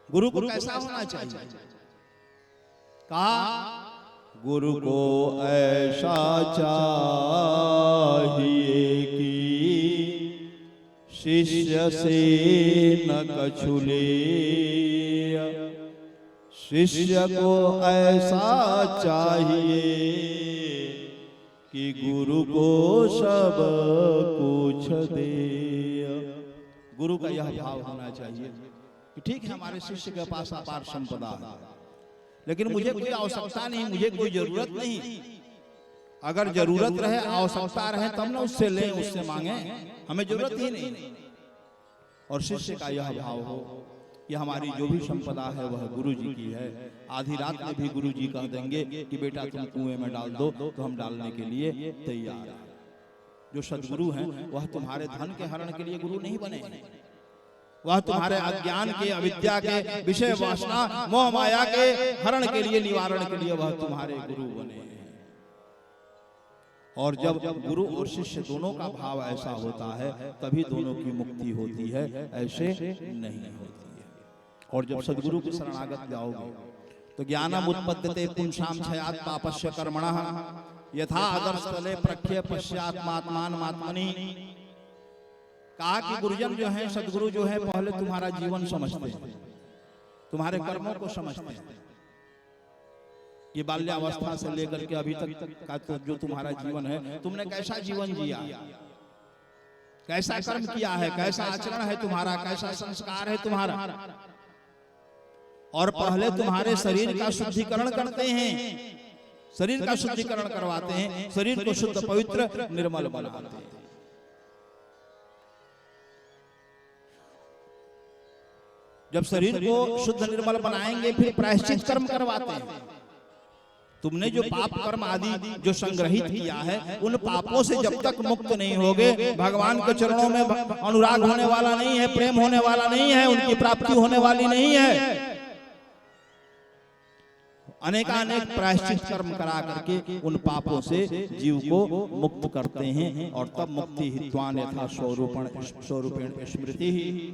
गुरु को कैसा होना चाहिए? कहा गुरु को ऐसा चाहिए कि शिष्य से न कछु ले, शिष्य को ऐसा चाहिए कि गुरु को सब कुछ दे। गुरु का यह भाव होना चाहिए कि ठीक है हमारे शिष्य के पास अपार संपदा है, लेकिन मुझे कोई आवश्यकता नहीं, मुझे कोई जरूरत नहीं। अगर जरूरत रहे, आवश्यकता रहे तब ना उससे लें, उससे मांगे, हमें जरूरत ही नहीं। और शिष्य का यह भाव हो कि हमारी जो भी संपदा है वह गुरु जी की है। आधी रात में भी गुरु जी कह देंगे कि बेटा तुम कुएं में डाल दो, तो हम डालने के लिए तैयार हैं। जो सदगुरु हैं वह तुम्हारे धन के हरण के लिए गुरु नहीं बने, वह तुम्हारे अज्ञान के, अविद्या के, विषय वासना, मोह माया के हरण के लिए, निवारण के लिए वह तुम्हारे गुरु बने। और जब गुरु और शिष्य दोनों का भाव ऐसा होता है तभी दोनों की मुक्ति होती है, ऐसे नहीं होती है। और जब सदगुरु की शरणागत जाओगे तो ज्ञानम उत्पद्यते पुंसाम क्षयात् पापस्य कर्मणः यथा आदर्श तले प्रख्य पश्चात्मात्मान मात्मनि। कहा कि गुरुजन जो है, सदगुरु जो है, पहले तुम्हारा जीवन समझते हैं, तुम्हारे कर्मों को समझते हैं। ये बाल्यावस्था से लेकर के अभी तक का तो जो तुम्हारा जीवन है, तुमने कैसा जीवन जिया, कैसा कर्म किया है, कैसा आचरण है तुम्हारा, कैसा संस्कार है तुम्हारा। और पहले तुम्हारे शरीर का शुद्धिकरण करते हैं, शरीर का शुद्धिकरण करवाते हैं, शरीर को शुद्ध पवित्र निर्मल बनाते हैं। जब शरीर को शुद्ध निर्मल बनाएंगे फिर प्रायश्चित कर्म करवाते हैं। तुमने जो पाप कर्म आदि जो संग्रहित किया है, उन पापों से जब तक मुक्त नहीं होगे, भगवान के चरणों में अनुराग होने वाला नहीं है, प्रेम होने वाला नहीं है, उनकी प्राप्ति होने वाली नहीं है। अनेकानेक प्रायश्चित कर्म करा करके उन पापों से जीव को मुक्त करते हैं। और तब मुक्ति हित्वान यथा स्वरूपेण स्मृति ही,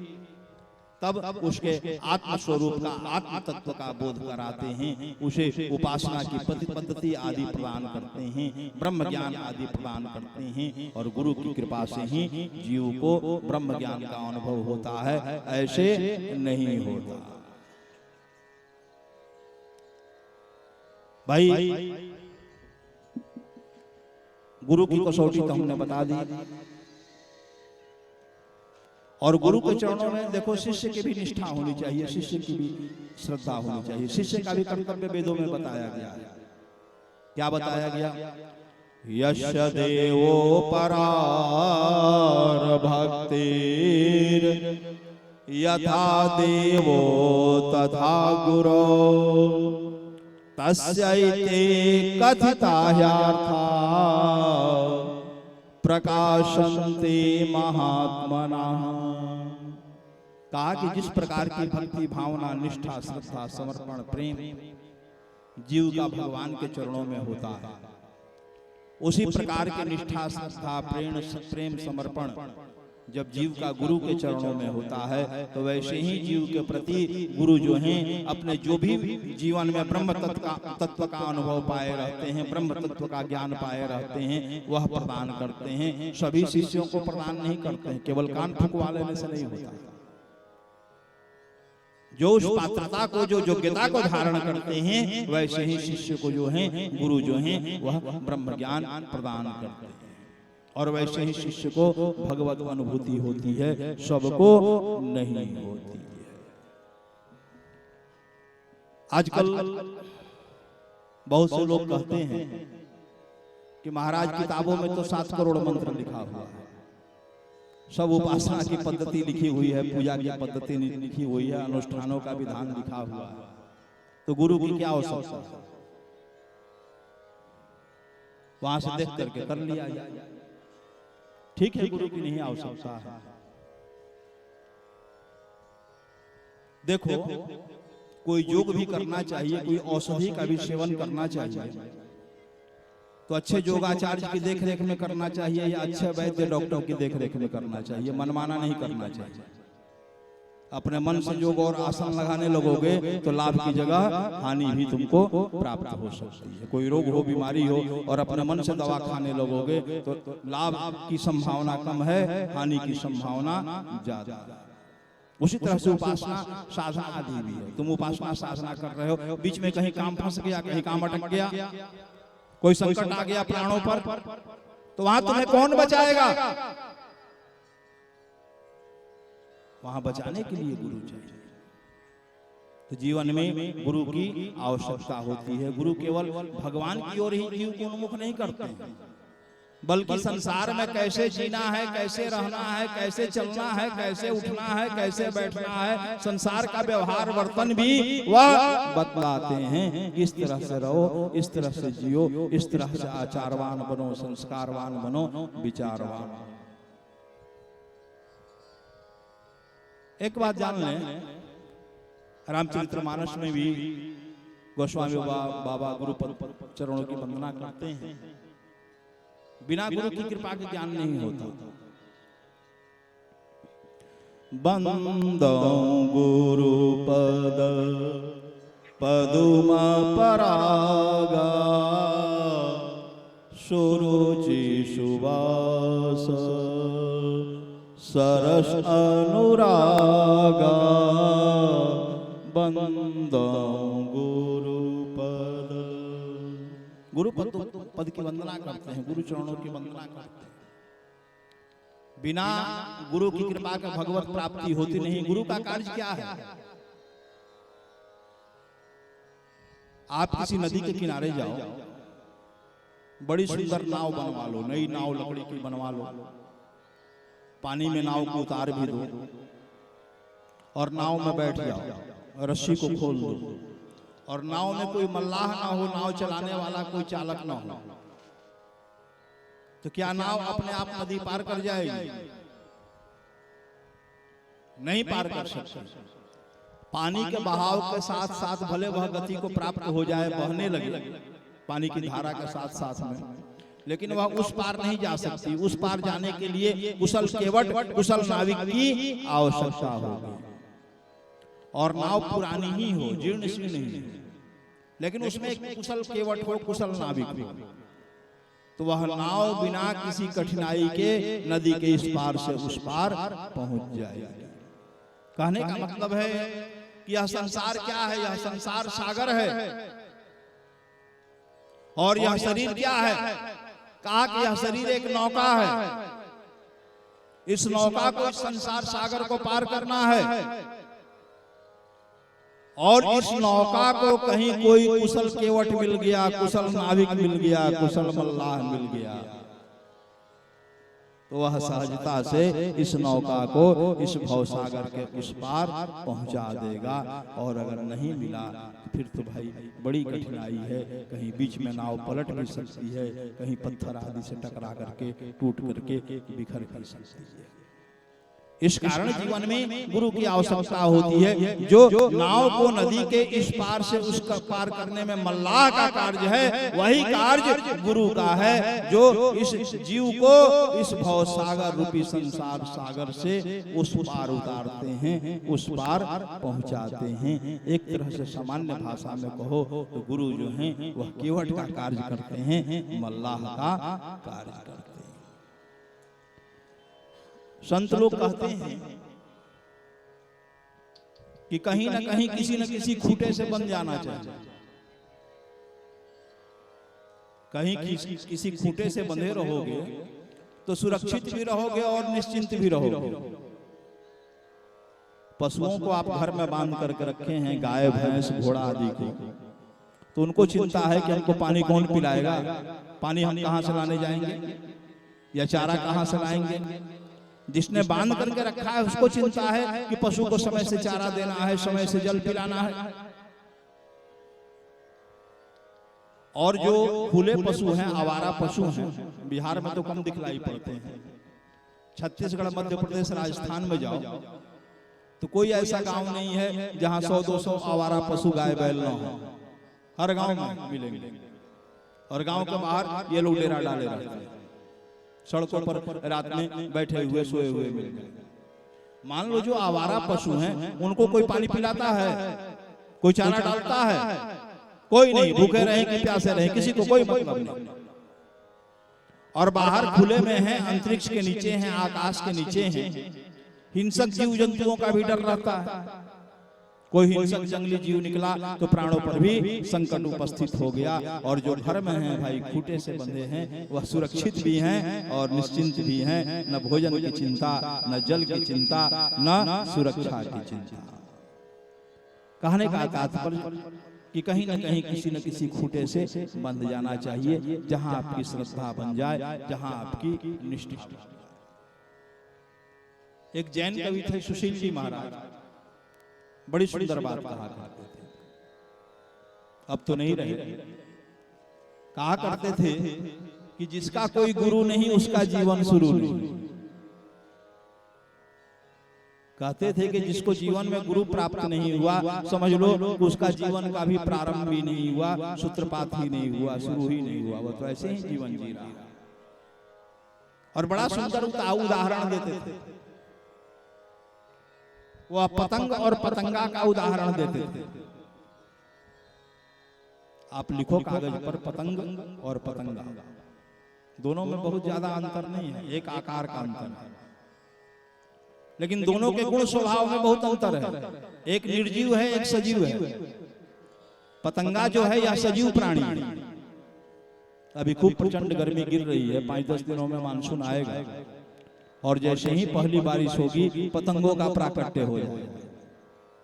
तब उसके आत्म स्वरूप का, आत्म तत्व का बोध कराते हैं, उसे उपासना की पद्धति आदि प्रदान करते हैं, ब्रह्म ज्ञान आदि प्रदान करते हैं। और गुरु की कृपा से ही जीव को ब्रह्म ज्ञान का अनुभव होता है, ऐसे नहीं होता। भाई गुरु की कसौटी तो हमने बता दी। और गुरु के चरणों में देखो, शिष्य की भी निष्ठा होनी चाहिए, शिष्य की भी श्रद्धा होनी चाहिए। शिष्य का भी कर्तव्य वेदों में बताया गया। क्या बताया गया? यश देवो परार भक्तिर यथा देवो तथा गुरो तस्यैते कथिताह्यर्था प्रकाशन्ते महात्मना। कहा कि जिस प्रकार की भक्ति, भावना, निष्ठा, श्रद्धा, समर्पण, प्रेम जीव का भगवान के चरणों में होता है, उसी प्रकार की निष्ठा, श्रद्धा, प्रेम, समर्पण जब जीव का गुरु के चरणों में होता है, तो वैसे ही जीव के प्रति गुरु जो हैं अपने जो भी जीवन में ब्रह्म तत्व का अनुभव पाए रहते हैं, ब्रह्म तत्व का ज्ञान पाए रहते हैं, वह प्रदान करते हैं। सभी शिष्यों को प्रदान नहीं करते हैं, केवल कान फुकवा लेने से नहीं होता। जो उस पात्रता को, जो योग्यता को धारण करते हैं, वैसे ही शिष्य को जो है, गुरु जो है, वह ब्रह्म ज्ञान प्रदान करते हैं। और वैसे ही शिष्य को भगवत अनुभूति होती है, सबको नहीं होती है। आजकल बहुत से लोग कहते हैं कि महाराज किताबों में तो 7 करोड़ मंत्र लिखा हुआ है, सब उपासना की पद्धति लिखी हुई है, पूजा की पद्धति लिखी हुई है, अनुष्ठानों का विधान लिखा हुआ है, तो गुरु की क्या आवश्यकता है? वहां से देख करके कर लिया जाए, ठीक है, गुरु की नहीं आवश्यकता है। देखो, कोई योग भी करना चाहिए, कोई औषधि का भी सेवन करना चाहिए, तो अच्छे योगाचार्य की देखरेख में करना चाहिए या अच्छे वैद्य डॉक्टर की देखरेख में करना चाहिए, मनमाना नहीं करना चाहिए। अपने मन से योग और आसन लगाने लगोगे तो लाभ की जगह हानि भी तुमको प्राप्त हो सकती है। कोई रोग हो, बीमारी हो और अपने मन से दवा खाने लगोगे तो लाभ की संभावना कम है, हानि की संभावना ज्यादा। उसी तरह से उपासना साधना आदि भी है। तुम उपासना साधना कर रहे हो, बीच में कहीं काम फंस गया, कहीं काम अटक गया, कोई संकट आ गया प्राणों पर, तो वहां तुम्हें कौन बचाएगा? वहां बचाने के लिए गुरु चाहिए। तो जीवन में गुरु की आवश्यकता होती है। गुरु केवल भगवान की ओर ही जीव को उन्मुख नहीं करते हैं, बल्कि संसार में कैसे जीना है, कैसे रहना है, कैसे चलना है, कैसे उठना है, कैसे बैठना है, संसार का व्यवहार वर्तन भी वह बतलाते हैं। इस तरह से रहो, इस तरह से जियो, इस तरह से आचारवान बनो, संस्कारवान बनो, विचारवान। एक बात जान लें, रामचरितमानस में भी गोस्वामी बाबा गुरुपद चरणों की वंदना करते हैं। बिना गुरु की कृपा के ज्ञान नहीं होता। बंदो गुरु पद पदुम परागा, सुरुचि सुवास सरस अनुरागा, बंदो गुरु पद। गुरु पद की वंदना करते हैं, गुरु चरणों की वंदना करते हैं। बिना गुरु की कृपा के भगवत प्राप्ति होती नहीं। गुरु का कार्य क्या है? आप किसी नदी के किनारे जाओ, बड़ी सुंदर नाव बनवा लो, नई नाव लकड़ी की बनवा लो, पानी में नाव को उतार भी दो और नाव में बैठ जाओ, रस्सी को खोल दो और नाव में कोई मल्लाह ना हो, नाव चलाने वाला कोई चालक ना हो, तो क्या नाव अपने आप नदी पार कर जाएगी? नहीं पार कर सकती। पानी के बहाव के साथ साथ भले वह गति को प्राप्त हो जाए, बहने लगे पानी की धारा के साथ साथ में, लेकिन वह उस पार नहीं जा सकती। उस पार जाने के लिए कुशल केवट, कुशल नाविक की आवश्यकता होगी। और नाव पुरानी ही हो, जीर्ण शीर्ण नहीं, लेकिन उसमें एक कुशल केवट हो, कुशल नाविक हो, तो वह नाव बिना किसी कठिनाई के नदी के इस पार से उस पार पहुंच जाएगी। कहने का मतलब है कि यह संसार क्या है? यह संसार सागर है। और यह शरीर क्या है? कहा कि यह शरीर एक नौका है। इस नौका को, इस संसार सागर को पार करना है। और इस नौका को कहीं कोई कुशल केवट मिल गया, कुशल नाविक मिल गया, कुशल मल्लाह मिल गया, तो वह सहजता से इस नौका को इस भवसागर के उस पार पहुंचा देगा। और अगर नहीं मिला तो फिर तो भाई बड़ी कठिनाई है। कहीं बीच में नाव पलट भी सकती है, कहीं पत्थर आदि से टकरा करके टूट करके बिखर भी सकती है। इस कारण जीवन में गुरु की आवश्यकता होती है। जो नाव को नदी के इस पार से उस पार करने में मल्लाह का कार्य है, वही कार्य गुरु का है, जो इस जीव को इस भव सागर रूपी संसार सागर से उस पार उतारते हैं, उस पार पहुंचाते हैं। एक तरह से सामान्य भाषा में कहो तो गुरु जो हैं वह केवट का कार्य करते हैं, मल्लाह का कार्य करते हैं। संत लोग कहते हैं कि कहीं ना कहीं किसी न किसी खूंटे से बंध जाना चाहिए। कहीं किसी खूंटे से बंधे रहोगे तो सुरक्षित भी रहोगे और निश्चिंत भी रहोगे। पशुओं को आप घर में बांध करके रखे हैं, गाय भैंस घोड़ा आदि को, तो उनको चिंता है कि हमको पानी कौन पिलाएगा, पानी हम कहां से लाने जाएंगे, या चारा कहां से लाएंगे। जिसने बांध करके रखा है उसको चिंता है कि पशु को समय से चारा देना है, समय से जल पिलाना है। और जो खुले पशु हैं, आवारा पशु हैं, बिहार में तो कम दिखलाई पड़ते हैं। छत्तीसगढ़, मध्य प्रदेश, राजस्थान में जाओ तो कोई ऐसा गांव नहीं है जहां 100-200 आवारा पशु गाय बैल न हो। हर गांव में मिलेंगे। और गांव के बाहर ये लोग डेरा डाले रहते हैं, सड़कों पर रात में बैठे हुए सोए हुए मिल गए। मान लो जो आवारा पशु हैं उनको कोई पानी पिलाता है, कोई चारा डालता है? कोई नहीं। भूखे रहे कि प्यासे रहे, किसी को कोई मतलब नहीं। और बाहर खुले में हैं, अंतरिक्ष के नीचे हैं, आकाश के नीचे हैं, हिंसक जीव जंतुओं का भी डर रहता है। कोई हिंसक जंगली जीव निकला तो प्राणों पर भी संकट उपस्थित हो गया। और जो घर में हैं भाई, खूंटे से बंधे हैं, वह सुरक्षित भी हैं और निश्चिंत भी हैं। न भोजन की चिंता, न जल की चिंता, न सुरक्षा की चिंता। कहने का तात्पर्य कि कहीं न कहीं किसी न किसी खूंटे से बंध जाना चाहिए, जहां आपकी श्रद्धा बन जाए, जहां आपकी निष्ठा। एक जैन कवि थे सुशील जी महाराज, बड़ी सुंदर बात कहा करते थे। अब तो नहीं रहे। कहा करते थे कि जिसका कोई गुरु नहीं उसका जीवन शुरू नहीं। कहते थे कि जिसको जीवन में गुरु प्राप्त नहीं हुआ, समझ लो कि उसका जीवन का भी प्रारंभ भी नहीं हुआ, सूत्रपात ही नहीं हुआ, शुरू ही नहीं हुआ, वो तो ऐसे ही जीवन जी रहा। और बड़ा सुंदर उदाहरण देते थे। वह पतंग और पतंगा का उदाहरण देते थे। आप लिखो कागज पर पतंग और पतंगा, दोनों में बहुत ज्यादा अंतर नहीं है, एक आकार का अंतर है, लेकिन दोनों के गुण स्वभाव में बहुत अंतर है। एक निर्जीव है, एक सजीव है। पतंगा जो है यह सजीव प्राणी है। अभी खूब प्रचंड गर्मी गिर रही है, 5-10 दिनों में मानसून आएगा और जैसे ही पहली बारिश होगी पतंगों का प्राकट्य हो जाएगा।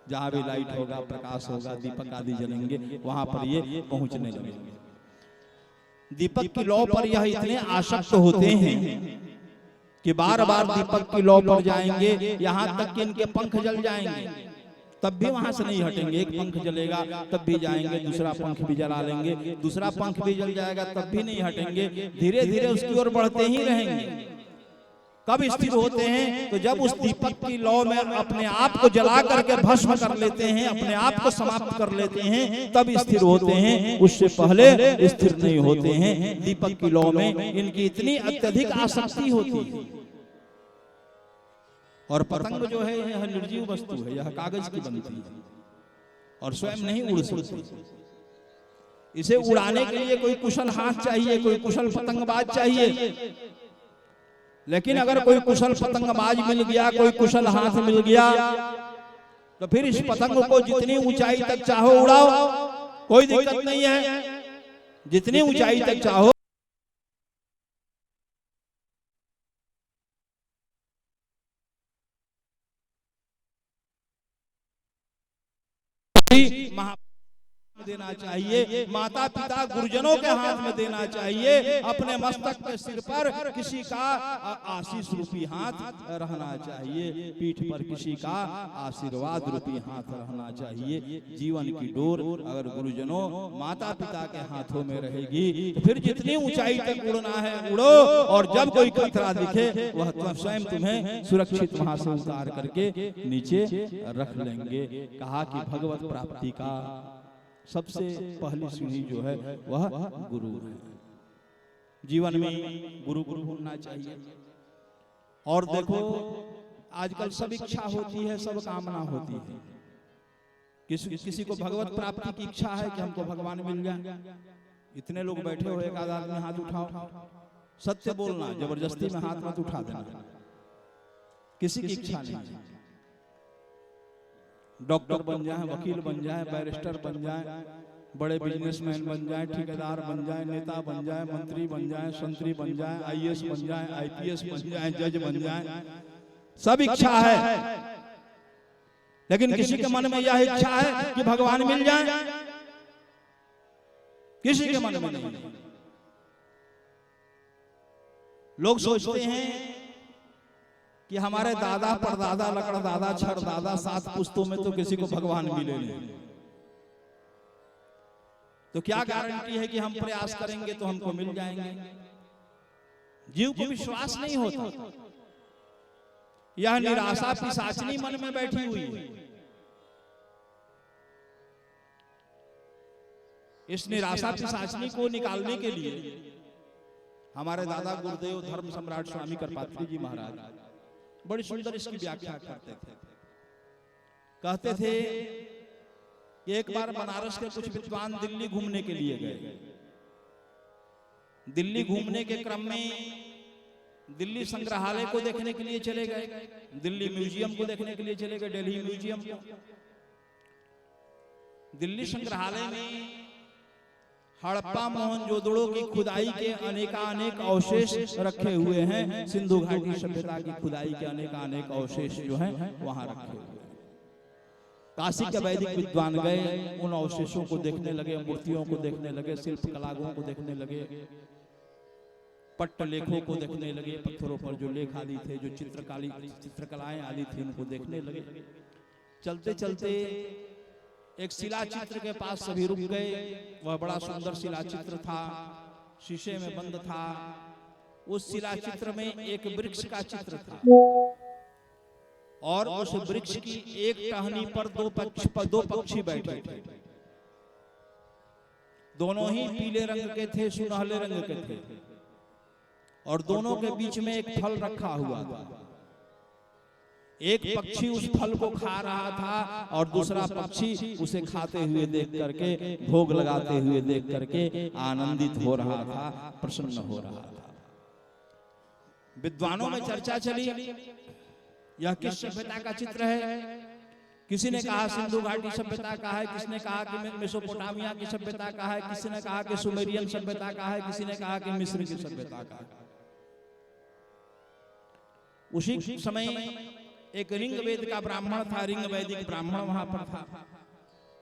जहां भी लाइट होगा, प्रकाश होगा, दीपक आदि जलेंगे, वहां पर ये पहुंचने लगेंगे। दीपक की लौ पर यह इतने आसक्त होते हैं कि बार बार दीपक की लौ पर जाएंगे, यहां तक कि इनके पंख जल जाएंगे, तब भी वहां से नहीं हटेंगे। एक पंख जलेगा तब भी जाएंगे, दूसरा पंख भी जला लेंगे, दूसरा पंख भी जल जाएगा तब भी नहीं हटेंगे। धीरे धीरे उसकी ओर बढ़ते ही रहेंगे। कब स्थिर होते हैं? तो जब उस दीपक की लौ में अपने आप को जला करके भस्म कर लेते हैं, अपने आप को समाप्त कर लेते हैं, तब स्थिर होते हैं। उससे पहले स्थिर नहीं होते हैं। दीपक की लौ में इनकी इतनी अत्यधिक आसक्ति होती है। और पतंग जो है यह निर्जीव वस्तु है, यह कागज की बनती है और स्वयं नहीं उड़ सकती। इसे उड़ाने के लिए कोई कुशल हाथ चाहिए, कोई कुशल पतंगबाज चाहिए। लेकिन अगर कोई कुशल पतंगबाज मिल गया, कोई कुशल हाथ मिल गया, तो फिर इस पतंग को जितनी ऊंचाई तक चाहो उड़ाओ, कोई दिक्कत नहीं है। जितनी ऊंचाई तक चाहो देना चाहिए, माता पिता गुरुजनों के हाथ में देना चाहिए। अपने मस्तक के सिर पर किसी का आशीष रूपी हाथ रहना चाहिए, पीठ पर किसी का आशीर्वाद रूपी हाथ रहना चाहिए। जीवन की डोर अगर गुरुजनों माता पिता के हाथों में रहेगी तो फिर जितनी ऊंचाई तक उड़ना है उड़ो, और जब कोई खतरा दिखे वह स्वयं तुम्हें सुरक्षित वहां से उतार करके नीचे रख लेंगे। कहा कि भगवत प्राप्ति का सबसे पहली सीढ़ी जो है वह गुरु है। जीवन में गुरु होना चाहिए। और देखो आजकल सब इच्छा होती है, सब कामना होती है। किसी को भगवत प्राप्ति की इच्छा है कि हमको भगवान मिल जाए। इतने लोग बैठे हो, एक आदमी में हाथ उठाओ। सत्य बोलना, जबरदस्ती में हाथ मत उठा देना। किसी की इच्छा नहीं है। डॉक्टर बन जाए, वकील बन जाए, बैरिस्टर बन जाए, बड़े बिजनेसमैन बन जाए, ठेकेदार बन जाए, नेता बन जाए, मंत्री बन जाए, संतरी बन जाए, आईएएस बन जाए, आईपीएस बन जाए, जज बन जाए, सब इच्छा है। लेकिन किसी के मन में यह इच्छा है कि भगवान मिल जाए। किसी के मन में नहीं। लोग सोचते हैं कि हमारे दादा परदादा लकड़ दादा छड़ दादा 7 पुश्तों में तो किसी को भगवान मिले नहीं, तो क्या गारंटी है कि हम प्रयास करेंगे तो हमको मिल जाएंगे। जीव को विश्वास नहीं होता। यह निराशा पिशाचिनी मन में बैठी हुई है। इस निराशा पिशाचिनी को निकालने के लिए हमारे दादा गुरुदेव धर्म सम्राट स्वामी करपात्री जी महाराज बड़ी सुंदर इसकी व्याख्या करते थे। कहते थे कि एक बार बनारस के कुछ विद्वान दिल्ली घूमने के लिए गए। दिल्ली घूमने के क्रम में दिल्ली संग्रहालय को देखने के लिए चले गए, दिल्ली म्यूजियम को देखने के लिए चले गए, दिल्ली म्यूजियम को। दिल्ली संग्रहालय में हड़प्पा मोहनजोदड़ो की खुदाई के अनेकानेक अवशेष रखे हुए हैं। सिंधु घाटी सभ्यता की खुदाई के अनेकानेक अवशेष जो हैं वहां रखे हुए हैं। काशी के वैदिक विद्वान गए, उन अवशेषों को देखने लगे, मूर्तियों को देखने लगे, शिल्प कलाओं को देखने लगे, पट्ट लेखों को देखने लगे, पत्थरों पर जो लेख आदि थे, जो चित्रकलाएं आदि थी, उनको देखने लगे। चलते चलते एक शिला चित्र के पास सभी रुक गए। वह बड़ा सुंदर शिला चित्र था, शीशे में बंद था। उस शिला चित्र में एक वृक्ष का चित्र था और उस वृक्ष की एक टहनी पर दो पक्षी बैठे थे। दोनों ही पीले रंग के थे, सुनहले रंग के थे, और दोनों के बीच में एक फल रखा हुआ था। एक पक्षी उस फल को खा रहा था और दूसरा पक्षी उसे खाते हुए देख करके, भोग लगाते हुए देख करके आनंदित हो रहा था, प्रसन्न हो रहा था। विद्वानों में चर्चा चली, यह किस सभ्यता का चित्र है। किसी ने कहा सिंधु घाटी सभ्यता का है, किसी ने कहा कि मेसोपोटामिया की सभ्यता का है, किसी ने कहा कि सुमेरियन सभ्यता का है, किसी ने कहा कि मिस्र की सभ्यता का है। उसी समय एक रिंग वेद का ब्राह्मण था, रिंग वैदिक ब्राह्मण वहां पर था।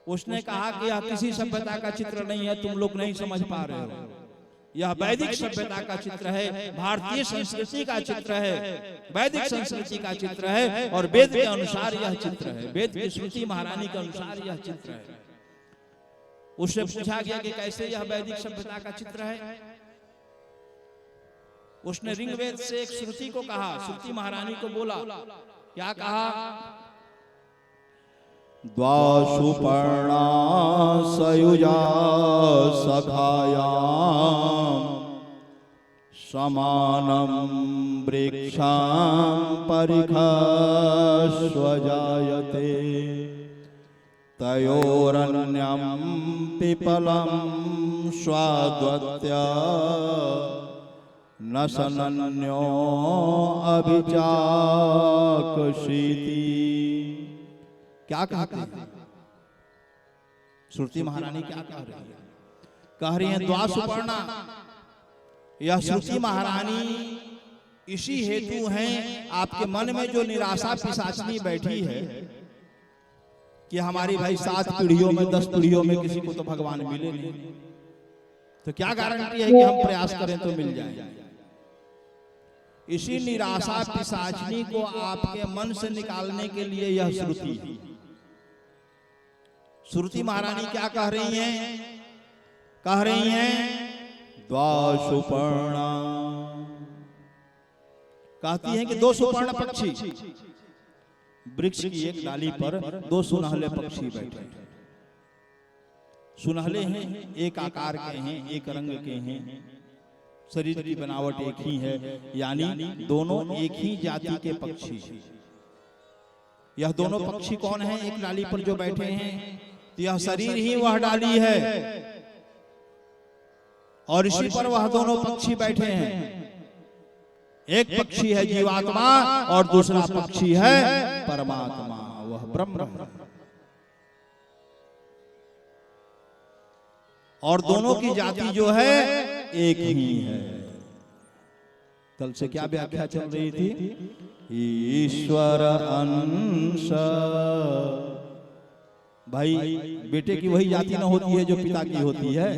उसने कहा कि यह किसी सभ्यता का चित्र नहीं है, तुम लोग नहीं समझ पा रहे हो। यह वैदिक सभ्यता का चित्र है, भारतीय संस्कृति का चित्र है, वैदिक संस्कृति का चित्र है, और वेद के अनुसार यह चित्र है, वेद की श्रुति महारानी के अनुसार यह चित्र है। उससे पूछा गया कि कैसे यह वैदिक सभ्यता का चित्र है। उसने ऋग्वेद से एक श्रुति को कहा, श्रुति महारानी को बोला, क्या कहा? द्वासुपर्णा सयुजा सखायां समानं वृक्षां परिखस्वजायते तयोरन्यं पिपलं स्वाद्वत्या न सनन्यो अभिचाकशीति। क्या कहते हैं? श्रुति महारानी क्या कह रही है? कह रही है द्वासुपर्णा। यह श्रुति महारानी इसी हेतु हैं, आपके मन में जो निराशा पिशाचिनी बैठी है कि हमारी भाई 7 पीढ़ियों में 10 पीढ़ियों में किसी को तो भगवान मिले नहीं, तो क्या गारंटी है कि हम प्रयास करें तो मिल जाए। इसी निराशा पिशाचिनी को आपके मन से निकालने के लिए यह श्रुति है। श्रुति महारानी क्या कह रही हैं? कह रही हैं द्वासुपर्णा, कहती हैं कि 2 सुपर्ण पक्षी, वृक्ष की एक डाली पर 2 सुनहले पक्षी बैठे। सुनहले हैं, एक आकार के हैं, एक रंग के हैं, शरीर की बनावट एक ही है, यानी दोनों एक ही जाति के पक्षी। यह दोनों पक्षी कौन हैं? एक डाली पर जो बैठे हैं, तो यह शरीर ही वह डाली है और इसी पर वह दोनों पक्षी बैठे हैं। एक पक्षी है जीवात्मा और दूसरा पक्षी है परमात्मा, वह ब्रह्म है। और दोनों की जाति जो है एक ही है। कल से क्या व्याख्या चल रही थी? ईश्वर अंश। भाई बेटे की वही जाति न होती है जो पिता की होती है।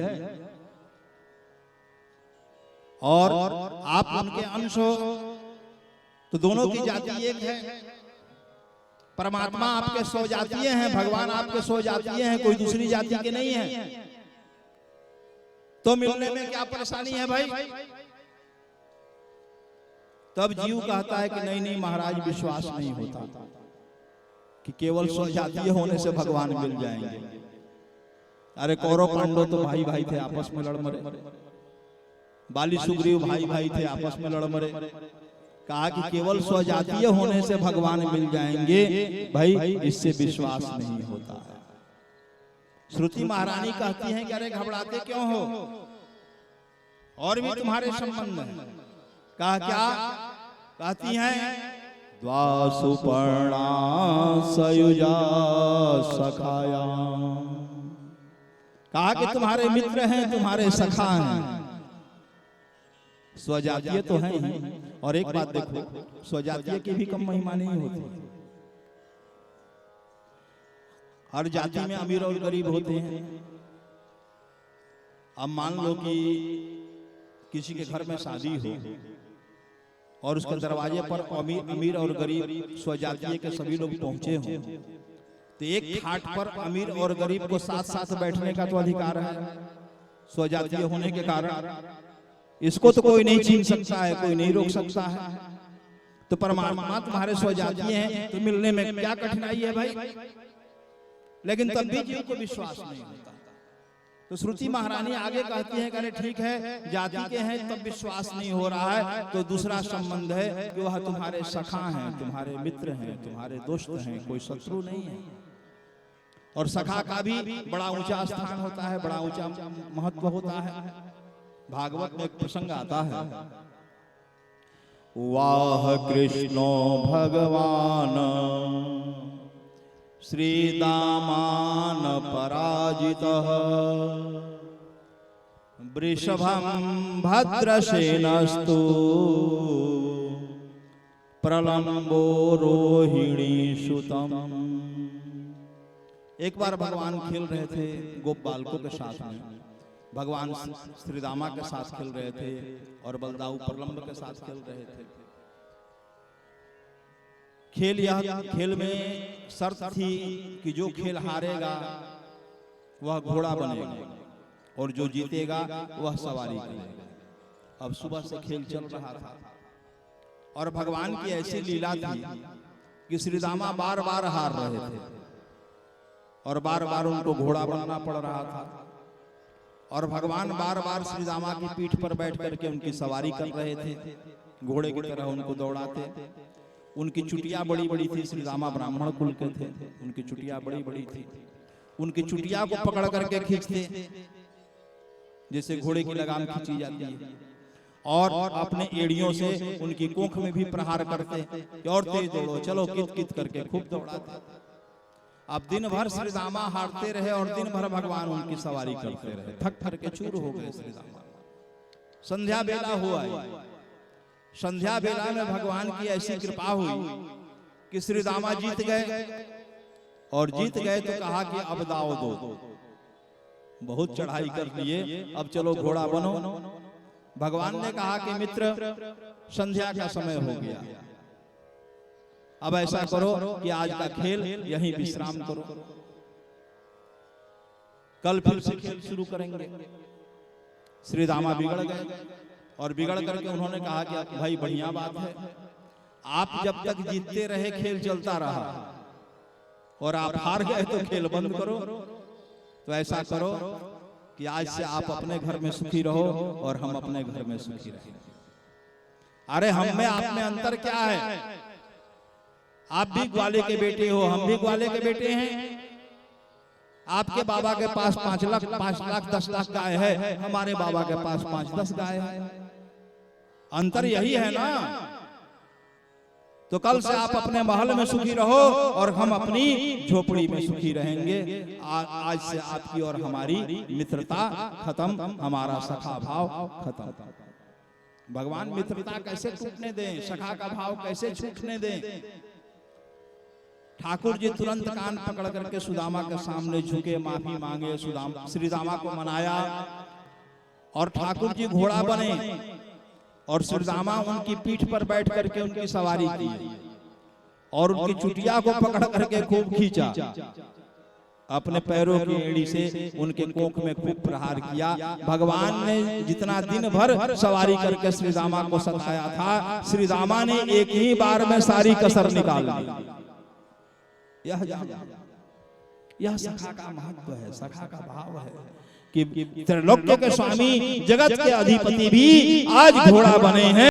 और आप उनके अंश हो, तो दोनों की जाति एक है। परमात्मा आपके 100 जातीय हैं, भगवान आपके 100 जातीय हैं, कोई दूसरी जाति के नहीं है। तो मिलने में क्या परेशानी है भाई? तब जीव कहता है कि नहीं नहीं महाराज, विश्वास नहीं होता कि केवल 100 जातीय होने से भगवान मिल जाएंगे। अरे कौरव पांडव तो भाई भाई थे, आपस में लड़ मरे। बाली सुग्रीव भाई भाई थे, आपस में लड़ मरे। कहा कि केवल 100 जातीय होने से भगवान मिल जाएंगे, भाई इससे विश्वास नहीं होता। श्रुति महारानी कहती हैं कि अरे घबराते क्यों हो, और भी तुम्हारे संबंध है। कहा क्या? कहती हैं द्वासुपर्णा सयुजा सखाया। कहा कि तुम्हारे मित्र हैं, तुम्हारे सखा हैं। स्वजातीय तो हैं ही, और एक बात देखो, स्वजातीय की भी कम महिमा नहीं होती। हर जाति में अमीर और गरीब होते हैं। अब मान लो कि किसी के घर में शादी हो और उसके दरवाजे पर अमीर और गरीब स्वजातीय के सभी लोग पहुंचे हों, तो एक खाट पर अमीर और गरीब को साथ साथ बैठने का तो अधिकार है स्वजातीय होने के कारण। इसको तो कोई नहीं छीन सकता है, कोई नहीं रोक सकता है। तो परमात्मा तुम्हारे स्वजातीय हैं, तो मिलने में क्या कठिनाई है भाई? लेकिन तब भी जीव को विश्वास नहीं होता। तो श्रुति महारानी आगे कहती है कि अरे ठीक है, जाति के हैं तब विश्वास नहीं हो रहा है, तो दूसरा संबंध है कि वह तुम्हारे सखा हैं, तुम्हारे मित्र हैं, तुम्हारे दोस्त हैं, कोई शत्रु नहीं है। और सखा का भी बड़ा ऊंचा स्थान होता है, बड़ा ऊंचा महत्व होता है। भागवत में एक प्रसंग आता है, वाह कृष्णो भगवान श्रीदामान पराजितः वृषभं भद्रसेनस्तु प्रलम्बो रोहिणी सुतम। एक बार भगवान खेल रहे थे गोप बालकों के साथ में। भगवान श्री रामा के साथ खेल रहे थे और बलदाऊ प्रलंब के साथ खेल रहे थे। खेल में शर्त थी कि जो खेल हारेगा वह घोड़ा बनेगा और जो जीतेगा वह सवारी करेगा। अब सुबह से खेल चल रहा था और भगवान की ऐसी लीला थी कि श्री रामा बार बार हार रहे थे और बार बार उनको घोड़ा बनाना पड़ रहा था। और भगवान बार बार श्री रामा की पीठ पर बैठ करके उनकी सवारी कर रहे थे, घोड़े की तरह उनको दौड़ाते। उनकी चुटिया बड़ी बड़ी थी, श्री रामा ब्राह्मण कुल के थे, उनकी चुटिया बड़ी बड़ी थी। उनकी चुटिया को पकड़ करके खींचते जैसे घोड़े की लगाम खींची जाती है, और अपने एड़ियों से उनकी कोख में भी प्रहार करते कि और तेज दौड़ो, चलो कित कित करके खूब दौड़ाते। अब दिन भर श्री रामा हारते रहे और दिन भर भगवान उनकी सवारी करते रहे, थक थक के चूर हो गए श्री रामा। संध्या बेला हुआ, संध्या बेला में भगवान की ऐसी कृपा हुई कि श्री रामा जीत गए। और जीत गए तो कहा कि अब दाव दो, बहुत चढ़ाई कर लिए, अब चलो घोड़ा बनो। भगवान ने कहा कि मित्र, संध्या का समय हो गया, अब ऐसा करो कि आज का खेल यहीं विश्राम करो, कल फिर से खेल शुरू करेंगे। श्री रामा बिगड़ गए और बिगड़ करके उन्होंने कहा कि भाई बढ़िया बात है, आप जब तक जीतते रहे खेल चलता रहा और आप हार गए तो खेल बंद करो। तो ऐसा करो कि आज से आप अपने घर में सुखी रहो और हम अपने घर में सुखी रहें। अरे हम में आप में अंतर क्या है? आप भी ग्वाले के बेटे हो, हम भी ग्वाले के बेटे हैं। आपके बाबा के पास 5 लाख 10 लाख गाय है, हमारे बाबा के पास 5-10 गाय है। अंतर यही है ना। तो कल से आप अपने महल में सुखी रहो और हम अपनी झोपड़ी में सुखी रहेंगे। आज से आपकी और हमारी मित्रता खत्म, हमारा सखा भाव खत्म। भगवान मित्रता कैसे टूटने दें, सखा का भाव कैसे छूटने दें? ठाकुर जी तुरंत कान पकड़ करके सुदामा के सामने झुके, माफी मांगे, श्री रामा को मनाया और ठाकुर जी घोड़ा बने और सुदामा उनकी पीठ पर बैठ करके उनकी सवारी की और उनकी चुटिया को पकड़ करके खूब खींचा, अपने पैरों की एड़ी से उनके कोख में खूब प्रहार किया। भगवान ने जितना दिन भर सवारी करके श्री दामा को सताया था, श्री दामा ने एक ही बार में सारी कसर निकाल दी। यह सखा का महत्व है, सखा का भाव है कि त्रिलोक्य के स्वामी, जगत के अधिपति भी आज घोड़ा बने हैं।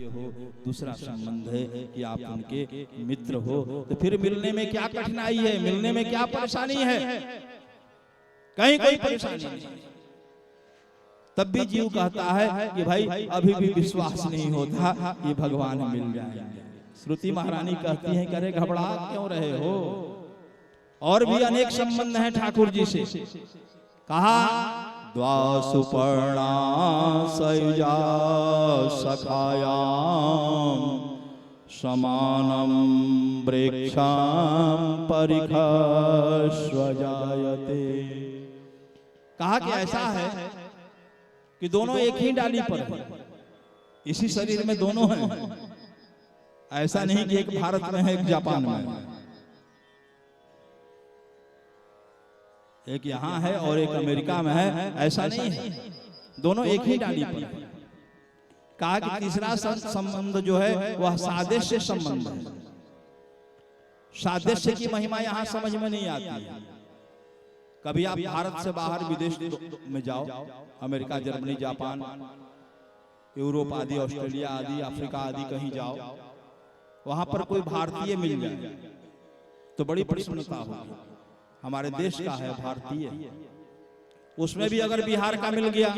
हो दूसरा संबंध है कि आप उनके मित्र हो, तो फिर मिलने में क्या कठिनाई है, मिलने में क्या परेशानी है? कहीं कोई परेशानी नहीं। तब भी जीव कहता है कि भाई अभी भी विश्वास नहीं होता ये भगवान मिल जाएंगे। श्रुति महारानी कहती है, करे घबरा क्यों रहे हो? और भी अनेक संबंध हैं ठाकुर जी से। कहा द्वासुपर्णा सयुजा सखायाम समानम वृक्षाम परिखस्वजायते। कहा कि ऐसा है कि दोनों एक ही डाली पर है, इसी शरीर में दोनों हैं। ऐसा नहीं कि एक भारत में है एक जापान में है, एक यहाँ है और एक अमेरिका में है, ऐसा नहीं है, दोनों एक ही डाली पर है। कहा कि तीसरा संबंध जो है वह सादृश्य संबंध है। सादृश्य की महिमा यहाँ समझ में नहीं आती है। कभी आप भारत से बाहर विदेश में जाओ, अमेरिका, जर्मनी, जापान, यूरोप आदि, ऑस्ट्रेलिया आदि, अफ्रीका आदि कहीं जाओ, वहां पर कोई भारतीय मिल जाए तो बड़ी प्रसन्नता होगी। हमारे देश का है भारतीय, उसमें भी अगर बिहार का मिल गया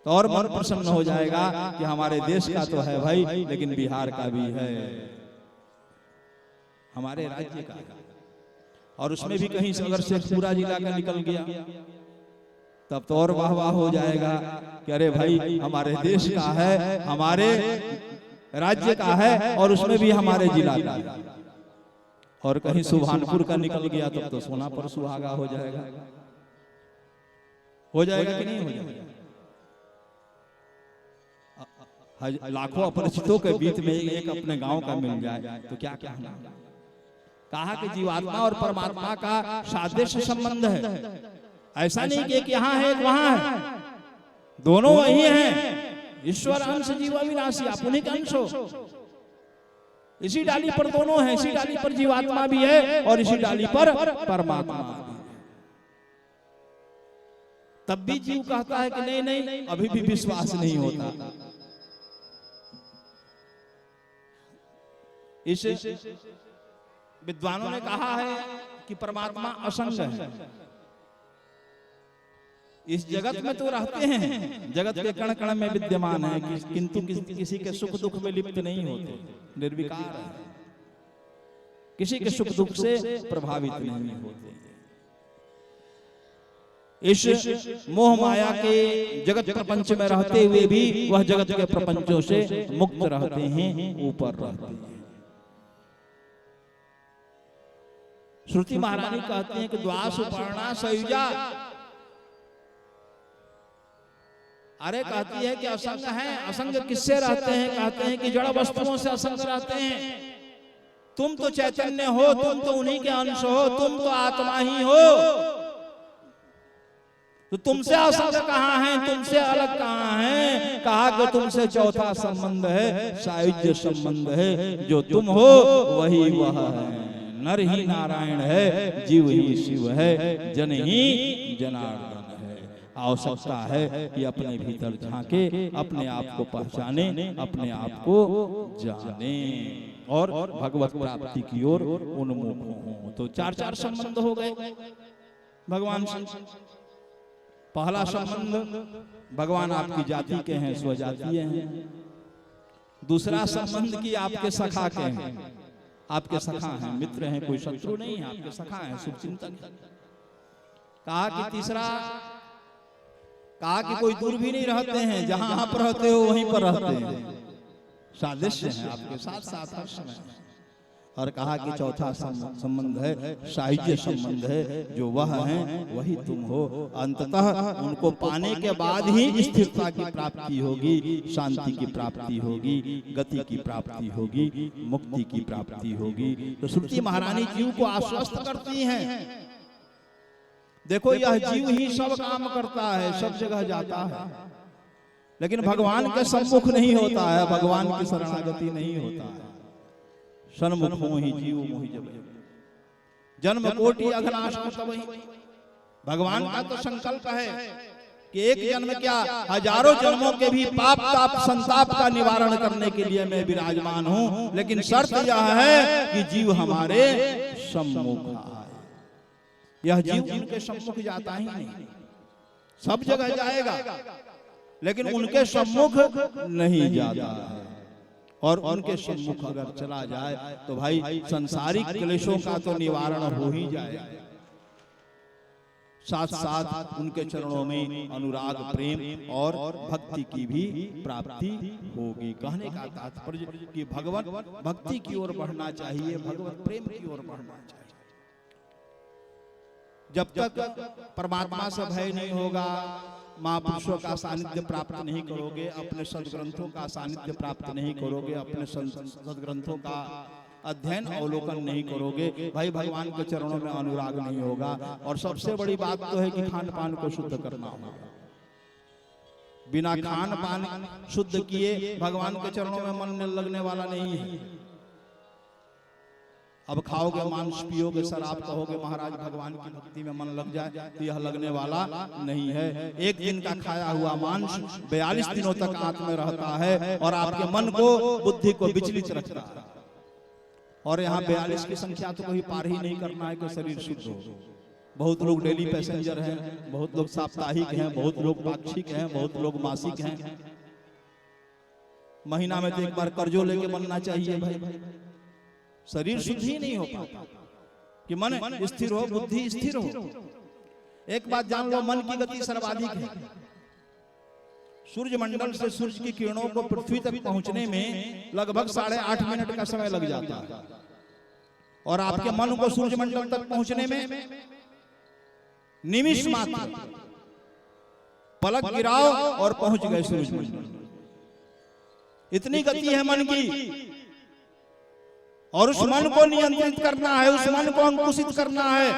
तो और मन प्रसन्न हो जाएगा कि हमारे देश का तो है भाई, लेकिन बिहार का भी है, हमारे राज्य का है। और उसमें भी कहीं से अगर शेखपुरा जिला का निकल गया तब तो और वाह वाह हो जाएगा कि अरे भाई हमारे देश का है, हमारे राज्य का है, और उसमें भी हमारे जिला का है। और कहीं सुभानपुर का निकल गया तब तो सोना पर सुहागा हो जाएगा। हो जाएगा कि नहीं हो जाएगा? लाखों अपरिचितों के बीच में एक अपने गांव का मिल जाए तो क्या कहना। कहा कि जीवात्मा और परमात्मा का सादृश्य संबंध है। ऐसा नहीं कि एक यहाँ है एक वहां है, दोनों वही हैं। ईश्वर अंश जीव अविनाशी, आप उन्हीं का अंश हो। इसी डाली पर दोनों हैं, इसी डाली पर जीवात्मा भी है और इसी डाली पर परमात्मा भी है। तब भी जीव कहता है कि नहीं नहीं, अभी भी विश्वास नहीं होता। इस विद्वानों ने कहा है कि परमात्मा असंग है। इस जगत में तो रहते हैं, जगत के कण कण में विद्यमान है, किंतु किसी के सुख दुख में लिप्त नहीं होते, निर्विकार है, किसी के सुख दुख से प्रभावित नहीं होते। इस मोह माया के जगत प्रपंच में रहते हुए भी वह जगत के प्रपंचों से मुक्त रहते हैं, ऊपर रहते हैं। श्रुति महारानी कहती हैं कि द्वासुपर्णा सयुजा, अरे कहती है कि असंग है। असंग किससे रहते हैं? कहते हैं कि जड़ वस्तुओं से असंग रहते हैं। तुम तो चैतन्य हो, तुम तो उन्हीं के अंश हो, तुम तो आत्मा ही हो, तो तुमसे असंग कहाँ है, तुमसे अलग कहाँ है? कहा कि तुमसे चौथा संबंध है, सायुज्य संबंध है। जो तुम हो वही वह है। नर ही नारायण है, जीव ही शिव है, जन ही जनार्दन है। आवश्यकता है कि अपने भीतर झांके, अपने आप को पहचाने, अपने आप को जाने और भगवत प्राप्ति की ओर उन्मुख हो। तो चार चार संबंध हो गए भगवान से। पहला संबंध भगवान आपकी जाति के हैं, स्वजातीय हैं। दूसरा संबंध की आपके सखा के हैं, आपके सखा हैं, मित्र हैं, कोई शत्रु नहीं है, आपके सखा हैं, शुभचिंतक। कहा कि तीसरा, कहा कि कोई दूर भी नहीं रहते हैं, जहां आप रहते हो वहीं पर रहते हैं, सादृश्य हैं, आपके साथ साथ हर समय। और कहा कि चौथा संबंध है साहित्य संबंध है, जो वह है वही तुम हो। अंततः उनको पाने के बाद ही स्थिरता की प्राप्ति होगी, शांति की प्राप्ति होगी, गति की प्राप्ति होगी, मुक्ति की प्राप्ति होगी। तो श्रुति महारानी जीव को आश्वस्त करती हैं, देखो यह जीव ही सब काम करता है, सब जगह जाता है, लेकिन भगवान के सम्मुख नहीं होता है, भगवान की शरणागति नहीं होता है। सन्मुख हो ही जीव मोहि जब जन्म कोटि अघनाश तबहि। भगवान का तो संकल्प है कि एक जन्म क्या हजारों जन्मों के भी पाप ताप संताप का निवारण करने के लिए मैं विराजमान हूं, लेकिन शर्त यह है कि जीव हमारे सम्मुख आए। यह जीव उनके सम्मुख जाता ही नहीं, सब जगह जाएगा लेकिन उनके सम्मुख नहीं जाता है। और उनके सम्मुख अगर चला जाए तो भाई संसारिक क्लेशों का तो निवारण हो ही जाएगा, साथ साथ उनके चरणों में अनुराग प्रेम और भक्ति की भी प्राप्ति होगी। कहने का तात्पर्य कि भगवत भक्ति की ओर बढ़ना चाहिए, भगवत प्रेम की ओर बढ़ना चाहिए। जब तक परमात्मा से भय नहीं होगा, महापुरुषों का सानिध्य प्राप्त नहीं करोगे, अपने सदग्रंथों का सानिध्य प्राप्त नहीं करोगे, अपने सदग्रंथों का अध्ययन अवलोकन नहीं करोगे, भाई भगवान के चरणों में अनुराग नहीं होगा। और सबसे बड़ी बात तो है कि खान पान को शुद्ध करना होगा। बिना खान पान शुद्ध किए भगवान के चरणों में मन लगने वाला नहीं है। अब खाओगे मांस, पियोगे शराब, कहोगे महाराज भगवान की भक्ति में मन लग जाए, तो यह लगने वाला नहीं है। एक दिन का खाया हुआ मांस 42 दिनों तक आंत में रहता है और आपके मन को बुद्धि को विचलित रखता है। और यहाँ 42 की संख्या तो कोई पार ही नहीं करना है कि शरीर शुद्ध हो। बहुत लोग डेली पैसेंजर हैं, बहुत लोग साप्ताहिक हैं, बहुत लोग पाक्षिक हैं, बहुत लोग मासिक हैं। महीना में तो एक बार कर्जो लेके बनना चाहिए भाई। शरीर शुद्ध ही नहीं हो पाता कि मन स्थिर हो, बुद्धि स्थिर हो। एक बात जान लो, मन की गति सर्वाधिक है। सूर्य मंडल से सूर्य की किरणों को पृथ्वी तक पहुंचने में लगभग 8.5 मिनट का समय लग जाता है, और आपके मन को सूर्य मंडल तक पहुंचने में निमिष मात्र, पलक गिराओ और पहुंच गए सूर्य मंडल। इतनी गति है मन की। और उस मन को नियंत्रित करना है, उस मन को अंकुशित करना है।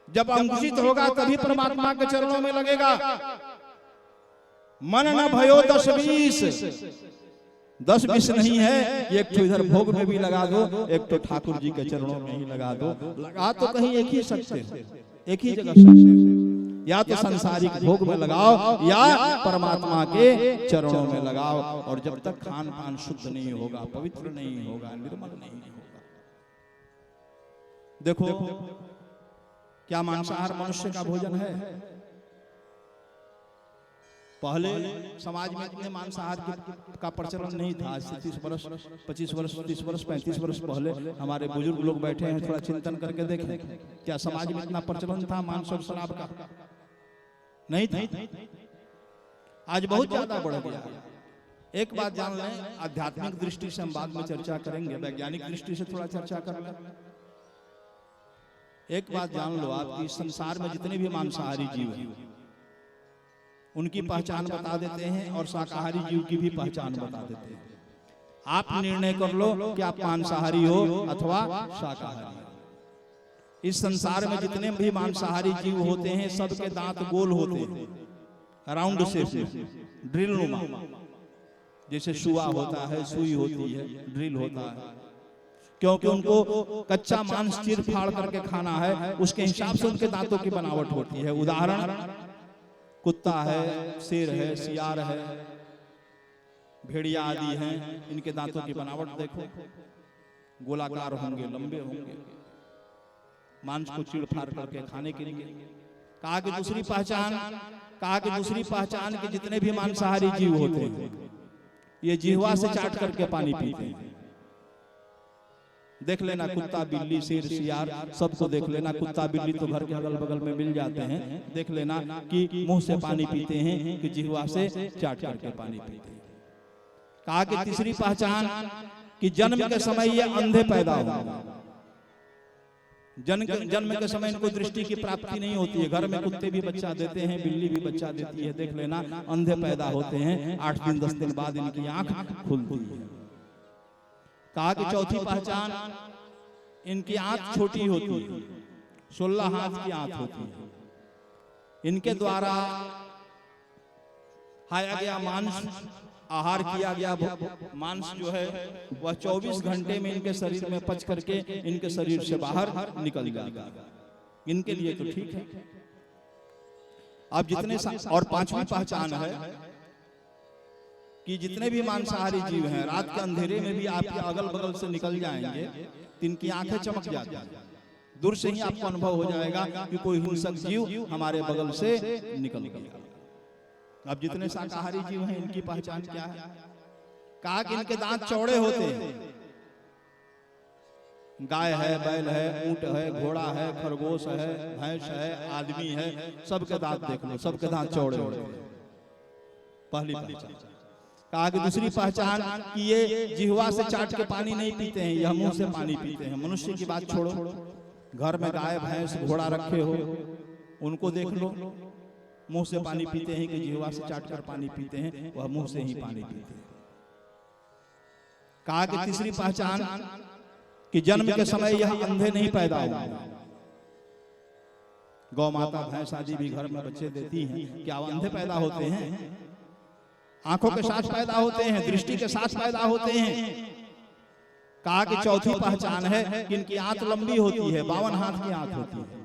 जब अंकुशित होगा तभी परमात्मा के चरणों में लगेगा। मन न भयो 10-20, 10-20 नहीं है। एक तो इधर भोग में भी लगा दो, एक तो ठाकुर जी के चरणों में ही लगा दो। लगा तो कहीं एक ही सकते हो, एक ही जगह सकते हो। या तो संसारिक भोग में लगाओ या परमात्मा के चरणों में लगाओ। और जब तक खान पान शुद्ध नहीं होगा, पवित्र नहीं होगा, निर्मल नहीं होगा। देखो क्या मांसाहार मनुष्य का भोजन है? पहले समाज में इतने मांसाहार का प्रचलन नहीं था। 30 वर्ष 25 वर्ष 30 वर्ष 35 वर्ष पहले हमारे बुजुर्ग लोग बैठे हैं, थोड़ा चिंतन करके देखें, क्या समाज में इतना प्रचलन था मांस और शराब का? नहीं था। आज बहुत ज्यादा बढ़ गया। एक बात जान लें, आध्यात्मिक दृष्टि से हम बाद में चर्चा करेंगे, वैज्ञानिक दृष्टि से थोड़ा चर्चा कर लें। एक बात जान लो, आपकी संसार में जितने भी मांसाहारी जीव हैं उनकी पहचान बता देते हैं, और शाकाहारी जीव की भी पहचान बता देते हैं। आप निर्णय कर लो कि आप मांसाहारी हो अथवा शाकाहारी। इस संसार में जितने भी मांसाहारी जीव होते हैं सबके दांत गोल होते हैं, राउंड शेप में, ड्रिल नुमा। जैसे शुआ होता है, सुई होती है, ड्रिल होता है, क्योंकि उनको कच्चा मांस चीर फाड़ करके खाना है, उसके हिसाब से उनके दांतों की बनावट होती है। उदाहरण, कुत्ता है, शेर है, सियार है, भेड़िया आदि हैं, इनके दांतों की बनावट देखो, गोलाकार होंगे, लंबे होंगे, मांस को चीड़-फाड़ करके खाने के लिए। कहा कि दूसरी पहचान कि जितने भी मांसाहारी जीव होते हैं ये जिह्वा से चाट करके पानी पीते हैं। देख लेना, कुत्ता बिल्ली शेर सियार सबको देख लेना। कुत्ता बिल्ली तो घर के अगल बगल में मिल जाते हैं, देख लेना कि मुंह से पानी पीते हैं कि जिह्वा से चाट करके पानी पीते हैं। कहा कि तीसरी पहचान कि जन्म के समय ये अंधे पैदा होंगे। जन्म के समय इनको दृष्टि की प्राप्ति नहीं होती है। घर में कुत्ते भी बच्चा देते हैं, बिल्ली भी बच्चा देती है, देख लेना अंधे पैदा होते हैं। 8 दिन 10 दिन बाद इनकी आंख खुलती है। कहा कि चौथी पहचान, इनकी आंख छोटी होती है, 16 हाथ की आंख होती है। इनके द्वारा खाया गया मांस, आहार किया गया मांस जो है वह 24 घंटे में इनके शरीर में पच करके इनके शरीर से बाहर निकल जाएगा। इनके लिए तो ठीक है। अब जितने और 5वीं पहचान है कि जितने भी मांसाहारी जीव हैं, रात के अंधेरे में भी आपके अगल बगल से निकल जाएंगे तो इनकी आंखें चमक जाती हैं। दूर से ही आपको अनुभव हो जाएगा कि कोई हिंसक जीव हमारे बगल से निकल गया। अब जितने शाकाहारी जीव हैं इनकी पहचान क्या है? कहा कि इनके दांत चौड़े होते हैं। गाय है, बैल है, ऊंट है, घोड़ा है, खरगोश है, भैंस है, आदमी है, सबके दांत देख लो, सबके दांत चौड़े होते हैं। पहली पहचान। कहा कि दूसरी पहचान कि ये जिह्वा से चाट के पानी नहीं पीते हैं, यह मुंह से पानी पीते हैं। मनुष्य की बात छोड़ो, घर में गाय भैंस घोड़ा रखे हो, उनको देख लो, मुंह से पानी पीते हैं कि जिह्वा से चाटकर पानी पीते हैं? वह मुंह से ही पानी पीते हैं। कहा कि तीसरी पहचान कि जन्म के समय यह अंधे नहीं पैदा होंगे। गौ माता भैंस आदि भी घर में बच्चे देती हैं, क्या वो अंधे पैदा होते हैं? आंखों के साथ पैदा होते हैं, दृष्टि के साथ पैदा होते हैं। कहा कि चौथी पहचान है कि इनकी आंत लंबी होती है, 52 हाथ की आंत होती है।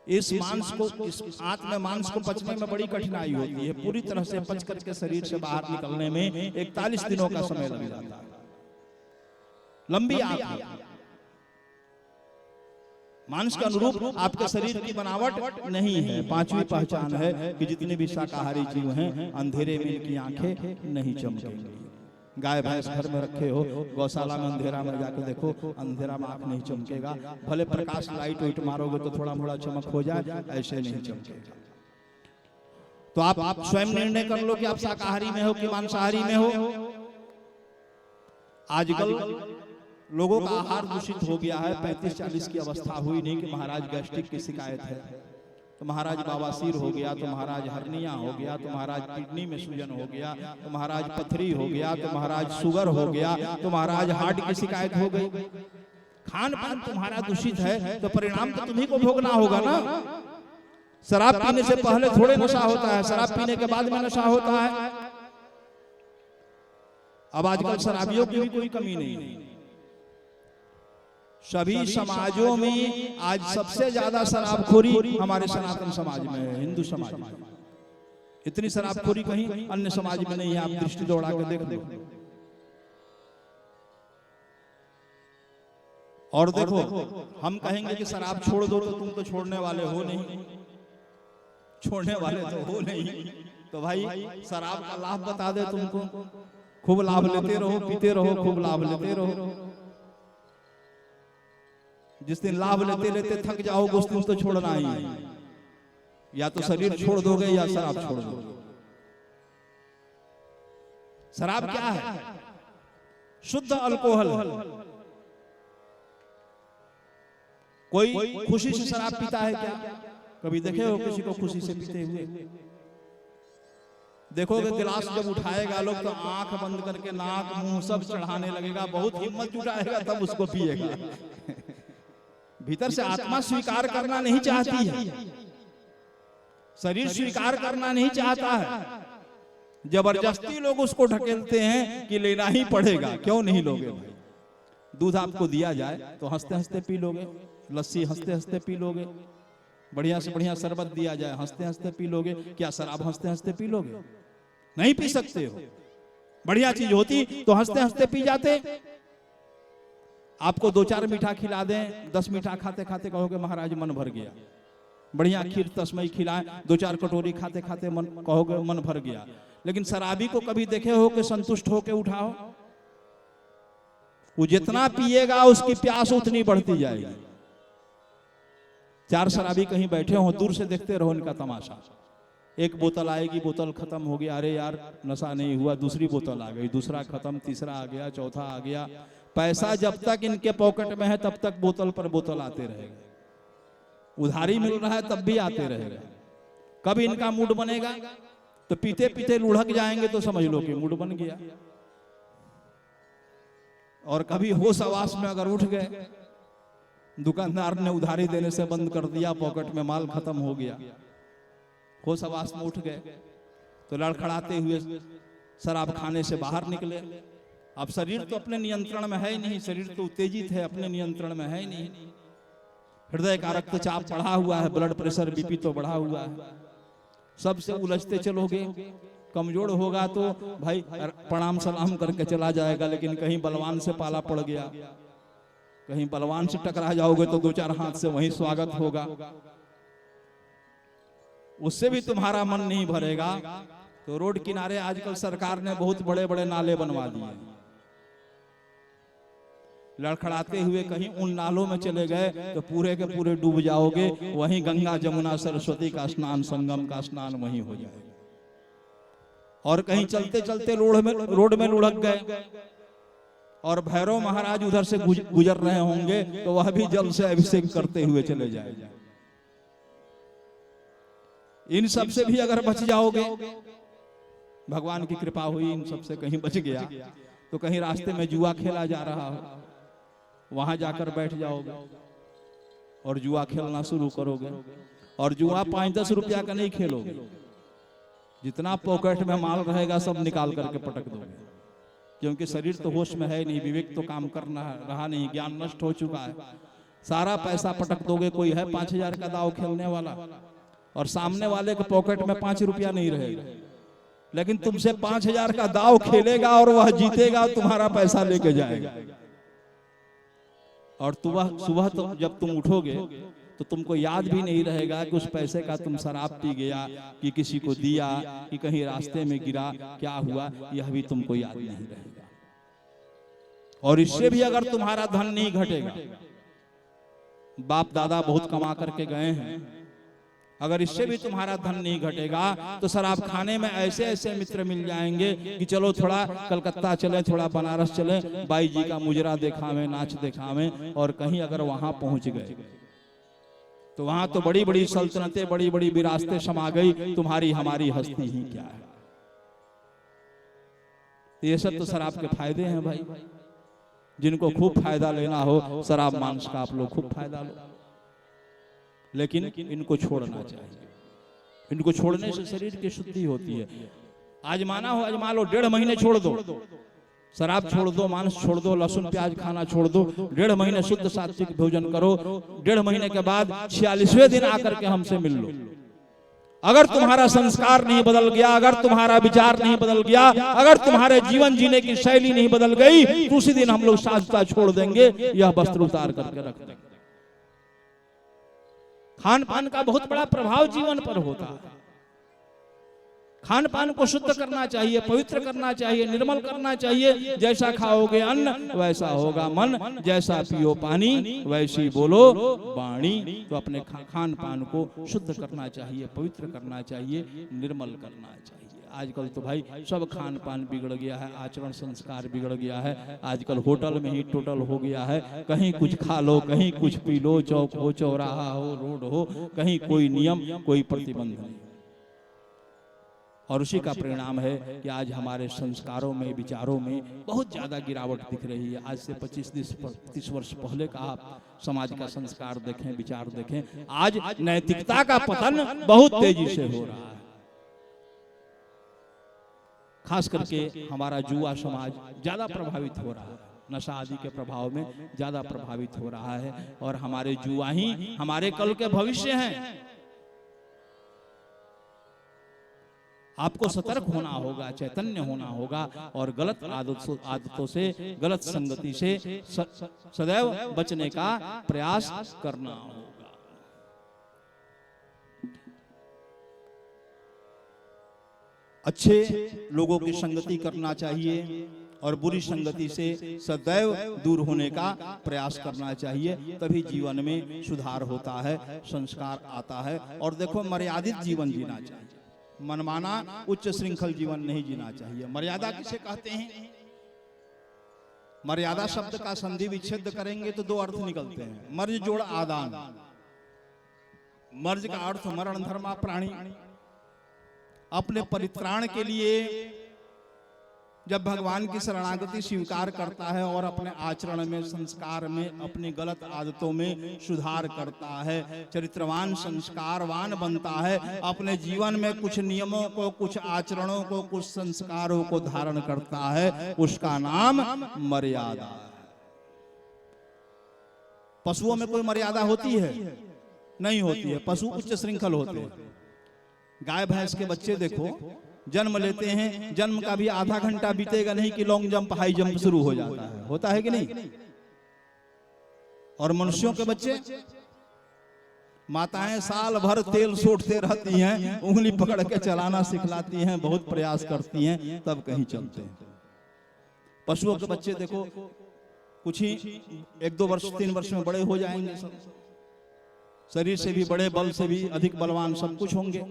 इस आंत में मांस को पचने में बड़ी कठिनाई होती है। पूरी तरह से पच करके शरीर से बाहर निकलने में 41 दिनों का समय लग जाता है। लंबी आंत है, मांस के अनुरूप आपके शरीर की बनावट नहीं है। 5वीं पहचान है कि जितने भी शाकाहारी जीव हैं अंधेरे में इनकी आंखें नहीं चमकेंगी। गाय भैंस घर में रखे हो, गौशाला में अंधेरा में जाकर देखो, अंधेरा में आंख नहीं चमकेगा। भले प्रकाश लाइट वाइट मारोगे तो थोड़ा मोड़ा चमक हो जाए, ऐसे नहीं चमकेगा। तो आप स्वयं निर्णय कर लो कि आप शाकाहारी में हो कि मांसाहारी में हो। आजकल लोगों का आहार दूषित हो गया है। 35-40 की अवस्था हुई नहीं कि महाराज गैस्ट्रिक की शिकायत है, तो महाराज बवासीर हो गया, तो महाराज हर्निया हो गया, तो महाराज किडनी में सूजन हो गया, तो महाराज पथरी हो गया, तो महाराज शुगर हो गया, तो महाराज हार्ट की शिकायत हो गई। खान पान तुम्हारा दूषित है तो परिणाम तो तुम्ही को भोगना होगा ना। शराब पीने से पहले थोड़े नशा होता है, शराब पीने के बाद में नशा होता है। अब आजकल शराबियों की भी कोई कमी नहीं है। सभी समाजों में आज सबसे ज्यादा शराबखोरी हमारे सनातन समाज में है, हिंदू समाज में। इतनी शराबखोरी कहीं अन्य समाज में नहीं है। आप दृष्टि दौड़ा के देख लो। और देखो, हम कहेंगे कि शराब छोड़ दो तो तुम तो छोड़ने वाले हो नहीं, छोड़ने वाले तो हो नहीं। तो भाई शराब का लाभ बता दे तुमको, खूब लाभ लेते रहो, पीते रहो, खूब लाभ लेते रहो। जिस दिन लाभ लेते लेते थक जाओगे उस दिन तो छोड़ना ही है। या तो शरीर छोड़ दोगे या शराब छोड़ दोगे। शराब क्या है? शुद्ध अल्कोहल। कोई खुशी से शराब पीता है क्या? कभी देखे हो किसी को खुशी से पीते हुए? देखोगे गिलास जब उठाएगा लोग तो आंख बंद करके नाक मुंह सब चढ़ाने लगेगा, बहुत हिम्मत जुटाएगा तब उसको पिएगा। भीतर से आत्मा स्वीकार करना नहीं चाहती है, शरीर स्वीकार करना नहीं चाहता है। जबरदस्ती लोग उसको ढकेलते हैं कि लेना ही पड़ेगा। क्यों नहीं लोगे भाई? दूध आपको दिया जाए तो हंसते हंसते पी लोगे, लस्सी हंसते हंसते पी लोगे, बढ़िया से बढ़िया शरबत दिया जाए हंसते हंसते पी लोगे। क्या शराब हंसते हंसते पी लोगे? नहीं पी सकते हो। बढ़िया चीज होती तो हंसते हंसते पी जाते। आपको 2-4 मीठा खिला दें, 10 मीठा खाते खाते कहोगे महाराज मन भर गया। बढ़िया खीर तस्मई खिलाएं, 2-4 कटोरी खाते खाते मन कहोगे मन भर गया। लेकिन शराबी को कभी देखे हो कि संतुष्ट होके उठाओ? वो जितना पिएगा उसकी प्यास उतनी बढ़ती जाएगी। 4 शराबी कहीं बैठे हो, दूर से देखते रहो इनका तमाशा। एक बोतल आएगी, बोतल खत्म हो गया, अरे यार नशा नहीं हुआ, दूसरी बोतल आ गई, दूसरा खत्म, तीसरा आ गया, चौथा आ गया, पैसा जब तक इनके पॉकेट में है तब तक बोतल पर बोतल आते रहेगा, उधारी मिल रहा है तब भी आते रहेगा। कब इनका मूड बनेगा तो पीते पीते लुढ़क जाएंगे तो समझ लो कि मूड बन गया। और कभी होश आवास में अगर उठ गए, दुकानदार ने उधारी देने से बंद कर दिया, पॉकेट में माल खत्म हो गया, होश आवास में उठ गए तो लड़खड़ाते हुए शराब खाने से बाहर निकले। अब शरीर तो अपने नियंत्रण में है ही नहीं, शरीर तो उत्तेजित है, अपने नियंत्रण में है ही नहीं। हृदय का रक्तचाप बढ़ा हुआ है, ब्लड प्रेशर बीपी तो बढ़ा हुआ है, सबसे उलझते चलोगे। कमजोर होगा तो भाई प्रणाम सलाम करके चला जाएगा, लेकिन कहीं बलवान से पाला पड़ गया, कहीं बलवान से टकरा जाओगे तो दो चार हाथ से वहीं स्वागत होगा, उससे भी तुम्हारा मन नहीं भरेगा। तो रोड किनारे आजकल सरकार ने बहुत बड़े बड़े नाले बनवा दिए, लड़खड़ाते हुए कहीं उन नालों में चले गए तो पूरे के पूरे डूब जाओगे, वहीं गंगा जमुना सरस्वती का स्नान, संगम का स्नान वहीं हो जाएगा। और कहीं चलते चलते रोड में लुढ़क गए और भैरव महाराज उधर से गुजर रहे होंगे तो वह भी जल से अभिषेक करते हुए चले जाएंगे। इन सब से भी अगर बच जाओगे, भगवान की कृपा हुई इन सब से कहीं बच गया, तो कहीं रास्ते में जुआ खेला जा रहा हो, वहां जाकर बैठ जाओगे और जुआ खेलना शुरू करोगे। और जुआ 5-10 रुपया का नहीं खेलोगे, जितना पॉकेट में माल रहेगा सब निकाल करके पटक दोगे, क्योंकि शरीर तो होश में है नहीं, विवेक तो काम करना रहा नहीं, ज्ञान नष्ट हो चुका है। सारा पैसा पटक दोगे। कोई है 5,000 का दाव खेलने वाला और सामने वाले के पॉकेट में 5 रुपया नहीं रहेगा, लेकिन तुमसे 5,000 का दाव खेलेगा और वह जीतेगा, तुम्हारा पैसा लेके जाएगा। और सुबह तो जब तुम उठोगे तो तुमको याद भी नहीं रहेगा कि उस पैसे का तुम शराब पी गया, कि किसी को दिया, कि कहीं रास्ते में गिरा, क्या हुआ, यह भी तुमको याद नहीं रहेगा। और इससे भी अगर तुम्हारा धन नहीं घटेगा, बाप दादा बहुत कमा करके गए हैं, अगर इससे भी तुम्हारा धन नहीं घटेगा तो शराब खाने में ऐसे ऐसे मित्र मिल जाएंगे कि चलो थोड़ा कलकत्ता चले, थोड़ा बनारस चले, बाई जी का मुजरा दिखावें, नाच दिखावें। और कहीं अगर वहां पहुंच गए तो वहां तो बड़ी बड़ी सल्तनतें, बड़ी बड़ी विरासतें समा गई, तुम्हारी हमारी हस्ती ही क्या है। ये सब तो शराब के फायदे हैं भाई। जिनको खूब फायदा लेना हो, शराब मांस का आप लोग खूब फायदा लो, लेकिन इनको छोड़ना चाहिए। इनको छोड़ने से शरीर की शुद्धि होती है। आजमाना हो, आजमा लो, 1.5 महीने छोड़ दो, शराब छोड़ दो, मांस छोड़ दो, लहसुन प्याज खाना छोड़ दो, 1.5 महीने शुद्ध सात्विक भोजन करो। 1.5 महीने के बाद 46वें दिन आकर के हमसे मिल लो। अगर तुम्हारा संस्कार नहीं बदल गया, अगर तुम्हारा विचार नहीं बदल गया, अगर तुम्हारे जीवन जीने की शैली नहीं बदल गई, तो उसी दिन हम लोग साजता छोड़ देंगे, यह वस्त्र उतार करके रख देंगे। खान पान का बहुत बड़ा प्रभाव जीवन पर होता है। खान पान को शुद्ध करना चाहिए, पवित्र करना चाहिए, निर्मल करना चाहिए। जैसा खाओगे अन्न वैसा होगा मन, जैसा पियो पानी वैसी बोलो वाणी। तो अपने खान पान को शुद्ध करना चाहिए, पवित्र करना चाहिए, निर्मल करना चाहिए। आजकल तो भाई सब खान पान बिगड़ गया है, आचरण संस्कार बिगड़ गया है। आजकल होटल में ही टोटल हो गया है, कहीं कुछ खा लो, कहीं कुछ पी लो, चौक हो, चौराहा हो, रोड हो, कहीं कोई नियम, कोई प्रतिबंध नहीं। और उसी का परिणाम है कि आज हमारे संस्कारों में, विचारों में बहुत ज्यादा गिरावट दिख रही है। आज से 25-30 वर्ष पहले का आप समाज का संस्कार देखें, विचार देखें, आज नैतिकता का पतन बहुत तेजी से हो रहा है। खास करके हमारा युवा समाज ज्यादा प्रभावित हो रहा है, नशा आदि के प्रभाव में ज्यादा प्रभावित हो रहा है। और हमारे युवा ही हमारे कल के भविष्य हैं। आपको सतर्क होना होगा, चैतन्य होना होगा और गलत आदतों से, गलत संगति से सदैव बचने का प्रयास करना होगा। अच्छे लोगों की संगति करना चाहिए और बुरी संगति से सदैव दूर होने का प्रयास करना चाहिए। तभी जीवन में सुधार होता है, संस्कार आता है। और देखो, मर्यादित जीवन जीना चाहिए, मनमाना उच्च श्रृंखल जीवन नहीं जीना चाहिए। मर्यादा किसे कहते हैं? मर्यादा शब्द का संधि विच्छेद करेंगे तो दो अर्थ निकलते हैं, मर्ज जोड़ आदान। मर्ज का अर्थ मरण धर्मा प्राणी। अपने परित्राण के लिए जब भगवान की शरणागति स्वीकार करता है और अपने आचरण में, संस्कार में, अपनी गलत आदतों में सुधार करता है, चरित्रवान संस्कारवान बनता है, अपने जीवन में कुछ नियमों को, कुछ आचरणों को, कुछ संस्कारों को धारण करता है, उसका नाम मर्यादा है। पशुओं में कोई मर्यादा होती है? नहीं होती है। पशु उच्च श्रृंखल होते हैं। गाय भैंस के बच्चे देखो, जन्म लेते हैं, जन्म का भी आधा घंटा बीतेगा नहीं कि लॉन्ग जंप, हाई जंप शुरू हो जाता है। होता है कि नहीं? और मनुष्यों के बच्चे, माताएं साल भर तेल सोटते रहती हैं, उंगली पकड़ के चलाना सिखलाती हैं, बहुत प्रयास करती हैं, तब कहीं चलते हैं। पशुओं के बच्चे देखो, कुछ ही 1-2 वर्ष 3 वर्ष में बड़े हो जाएंगे, सब शरीर से भी बड़े, बल से भी अधिक बलवान, सब कुछ होंगे,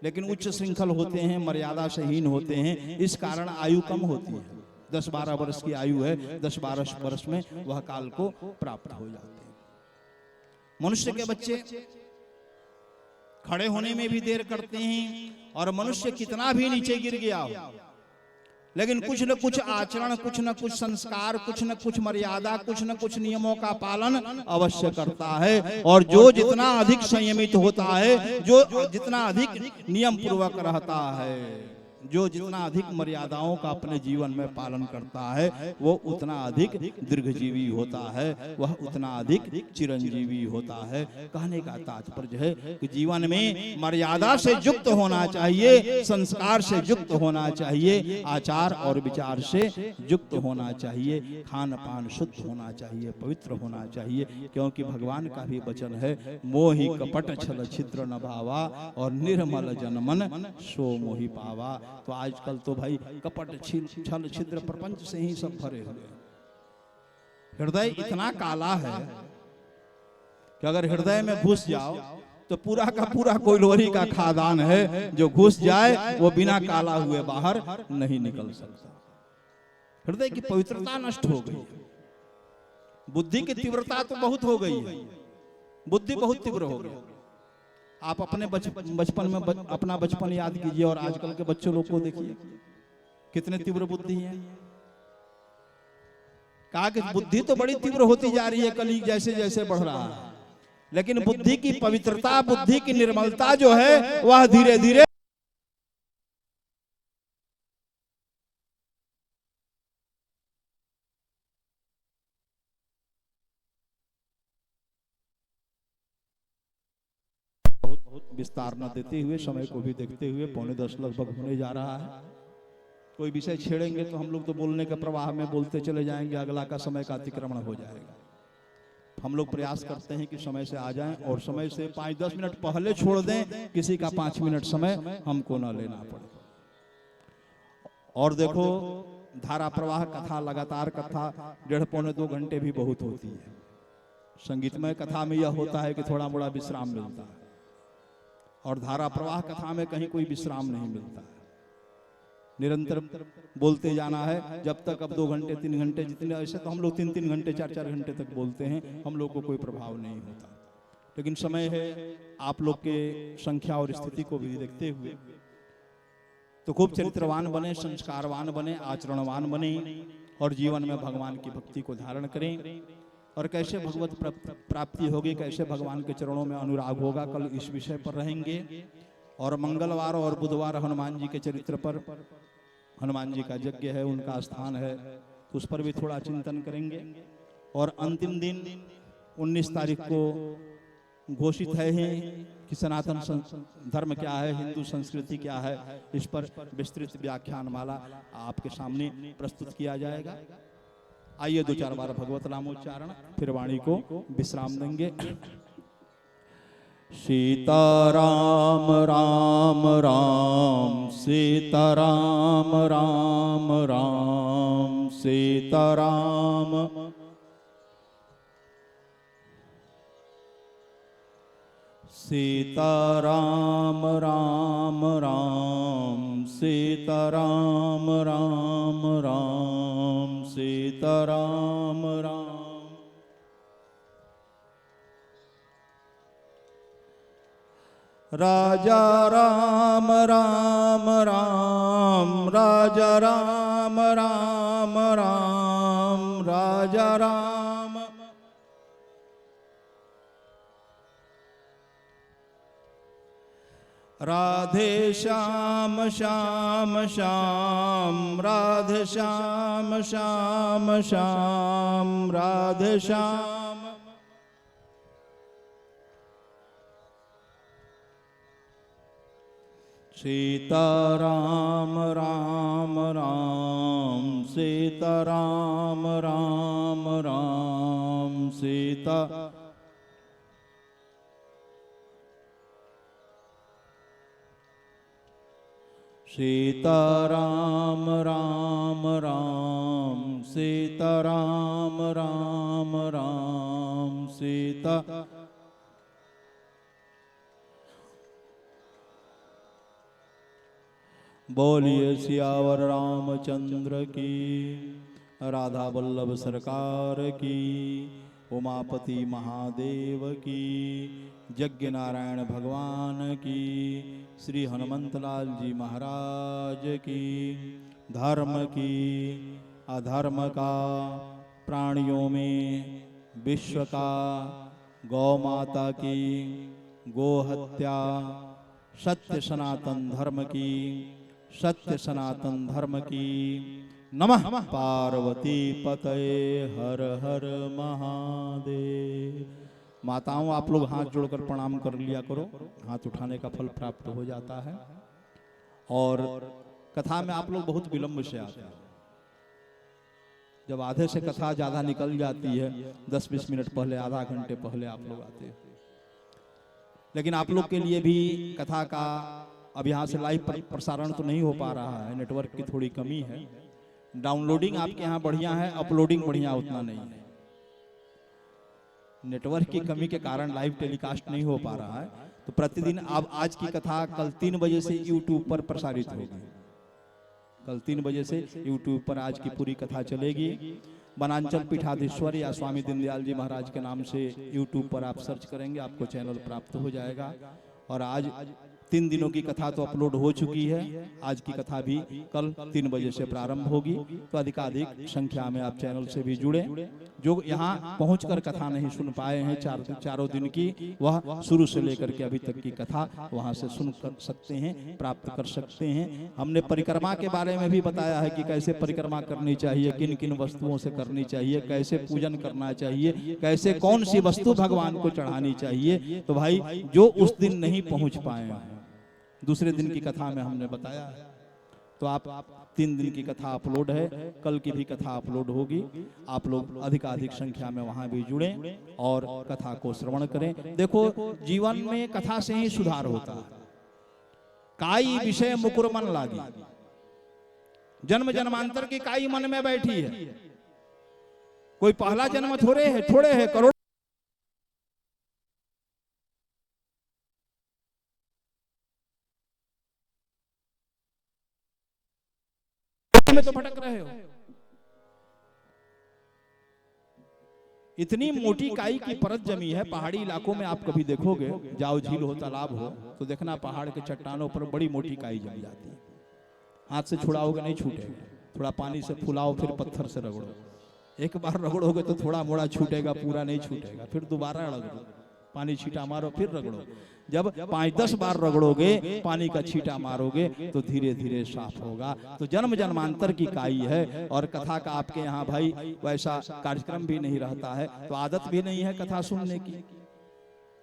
लेकिन उच्च श्रृंखल होते हैं, मर्यादा से हीन होते हैं। इस कारण आयु कम होती है। 10-12 वर्ष की आयु है, 10-12 वर्ष में वह काल को प्राप्त हो जाते हैं। मनुष्य के बच्चे खड़े होने में भी देर करते हैं, और मनुष्य कितना भी नीचे गिर गया हो, लेकिन कुछ न कुछ आचरण, कुछ न कुछ संस्कार, कुछ न कुछ मर्यादा, कुछ न कुछ नियमों का पालन अवश्य करता है। और जो जितना अधिक संयमित होता है, जो जितना अधिक नियम पूर्वक रहता है, जो जितना अधिक मर्यादाओं का अपने जीवन में पालन करता है, वो उतना अधिक दीर्घजीवी होता है, वह उतना अधिक चिरंजीवी होता है। कहने का तात्पर्य है कि जीवन में मर्यादा से युक्त होना चाहिए, संस्कार से युक्त होना चाहिए, आचार और विचार से युक्त होना चाहिए, खान पान शुद्ध होना चाहिए, पवित्र होना चाहिए। क्योंकि भगवान का भी वचन है, मोहि कपट छल छिद्र न भावा और निर्मल जनमन सो मोहि पावा। तो आजकल तो भाई कपट छल छिद्र प्रपंच से ही सब भरे हुए। हृदय इतना काला है कि अगर हृदय में घुस जाओ तो पूरा का पूरा कोयलोरी का खादान है, जो घुस जाए वो बिना काला हुए बाहर नहीं निकल सकता। हृदय की पवित्रता नष्ट हो गई। बुद्धि की तीव्रता तो बहुत हो गई है, बुद्धि बहुत तीव्र हो गई। आप अपने बचपन में अपना बचपन याद कीजिए और आजकल के बच्चों लोग को देखिए, कितने तीव्र बुद्धि है। कहा कि बुद्धि तो बड़ी तीव्र होती जा रही है, कलयुग जैसे जैसे बढ़ रहा है, लेकिन बुद्धि की पवित्रता, बुद्धि की निर्मलता जो है, वह धीरे धीरे विस्तार न देते हुए, समय को भी देखते हुए 9:45 लगभग होने जा रहा है। कोई विषय छेड़ेंगे तो हम लोग तो बोलने के प्रवाह में बोलते चले जाएंगे, अगला का समय का अतिक्रमण हो जाएगा। हम लोग प्रयास करते हैं कि समय से आ जाएं और समय से 5-10 मिनट पहले छोड़ दें, किसी का 5 मिनट समय हमको न लेना पड़े। और देखो, धारा प्रवाह कथा, लगातार कथा 1.5-2 घंटे भी बहुत होती है। संगीतमय कथा में यह होता है कि थोड़ा मोड़ा विश्राम मिलता है, और धारा प्रवाह कथा में कहीं कोई विश्राम नहीं मिलता है। निरंतर बोलते जाना है, जब तक अब 2 घंटे 3 घंटे जितने, ऐसे तो हम लोग 3-3 घंटे 4-4 घंटे तक बोलते हैं, हम लोग को कोई प्रभाव नहीं होता। लेकिन समय है, आप लोग के संख्या और स्थिति को भी देखते हुए तो खूब चरित्रवान बने, संस्कारवान बने, आचरणवान बने, और जीवन में भगवान की भक्ति को धारण करें। और कैसे भगवत प्राप्ति होगी, कैसे भगवान के चरणों में अनुराग होगा, कल इस विषय पर रहेंगे। और मंगलवार और बुधवार हनुमान जी के चरित्र पर, हनुमान जी का यज्ञ है, उनका स्थान है, तो उस पर भी थोड़ा चिंतन करेंगे। और अंतिम दिन 19 तारीख को घोषित है कि सनातन धर्म क्या है, हिंदू संस्कृति क्या है, इस पर विस्तृत व्याख्यान माला आपके सामने प्रस्तुत किया जाएगा। आइए 2-4 बार भगवत नामोच्चारण, फिर वाणी को विश्राम देंगे। सीताराम राम राम, सीताराम राम राम, सीताराम। सीताराम राम राम, सीताराम राम राम, सीता सीताराम राम। राजा राम राम राम, राजा राम राम राम, राजा राम। राधे श्याम श्याम श्याम, राधे श्याम श्याम श्याम, राधे श्याम। सीताराम राम राम, सीताराम राम राम, सीता। सीताराम राम राम, सीताराम राम राम, सीता। बोलिए सियावर रामचंद्र की, राधा वल्लभ सरकार की, उमापति महादेव की, यज्ञ नारायण भगवान की, श्री हनुमंतलाल जी महाराज की। धर्म की, अधर्म का, प्राणियों में विश्व का, गौ माता की, गो हत्या, सत्य सनातन धर्म की, सत्य सनातन धर्म की। नमः पार्वती पतये हर हर महादेव। माताओं, आप लोग हाथ जोड़कर प्रणाम कर लिया करो, हाथ उठाने का फल प्राप्त हो जाता है। और कथा में आप लोग बहुत विलंब से आते हैं। जब आधे से कथा ज्यादा निकल जाती है, 10-20 मिनट पहले, आधा घंटे पहले आप लोग आते हैं। लेकिन आप लोग के लिए भी कथा का अब यहाँ से लाइव प्रसारण तो नहीं हो पा रहा है, नेटवर्क की थोड़ी कमी है। डाउनलोडिंग आपके यहाँ बढ़िया है, अपलोडिंग बढ़िया उतना नहीं है। नेटवर्क की कमी के कारण लाइव टेलीकास्ट नहीं हो पा रहा है। तो प्रतिदिन अब आज की कथा कल 3 बजे से यूट्यूब पर प्रसारित होगी। कल 3 बजे से यूट्यूब पर आज की पूरी कथा चलेगी। वनांचल पीठाधीश्वर या स्वामी दीनदयाल जी महाराज के नाम से यूट्यूब पर आप सर्च करेंगे, आपको चैनल प्राप्त हो जाएगा। और आज 3 दिनों की कथा तो अपलोड हो चुकी है, आज की कथा भी कल 3 बजे से प्रारंभ होगी। तो अधिकाधिक संख्या में आप चैनल से भी जुड़े। जो यहाँ पहुंचकर कथा नहीं सुन पाए हैं चारों दिन की, वह शुरू से लेकर के अभी तक की कथा वहां से सुन कर सकते हैं, प्राप्त कर सकते हैं। हमने परिक्रमा के बारे में भी बताया है कि कैसे परिक्रमा करनी चाहिए, किन किन वस्तुओं से करनी चाहिए, कैसे पूजन करना चाहिए, कैसे कौन सी वस्तु भगवान को चढ़ानी चाहिए। तो भाई, जो उस दिन नहीं पहुंच पाए हैं, दूसरे दिन की कथा में हमने बताया है। तो आप 3 दिन की कथा अपलोड है, कल की भी कथा अपलोड होगी। आप लोग अधिकाधिक संख्या में वहां भी जुड़े और कथा को श्रवण करें। देखो, जीवन में कथा से ही सुधार होता है। काई विषय मुकुर मन लागी, जन्म जन्मांतर की काई मन में बैठी है। कोई पहला जन्म थोड़े है, करोड़ में तो भटक रहे हो। इतनी मोटी काई की परत जमी है। पहाड़ी इलाकों में आप कभी देखोगे, जाओ झील हो, तालाब हो, तो देखना पहाड़ के चट्टानों पर बड़ी मोटी काई जम जाती है। हाथ से छुड़ाओगे नहीं छूटेगा, थोड़ा पानी से फुलाओ, फिर पत्थर से रगड़ो। एक बार रगड़ोगे तो थोड़ा मोड़ा छूटेगा, पूरा नहीं छूटेगा। फिर दोबारा रगड़ो, पानी छींटा मारो, फिर रगड़ो। जब 5-10 बार रगड़ोगे, पानी का छींटा मारोगे, तो धीरे धीरे साफ होगा। तो जन्म जन्मांतर की काई है। और कथा का आपके यहाँ भाई वैसा कार्यक्रम भी नहीं रहता है, तो आदत भी नहीं है कथा सुनने की।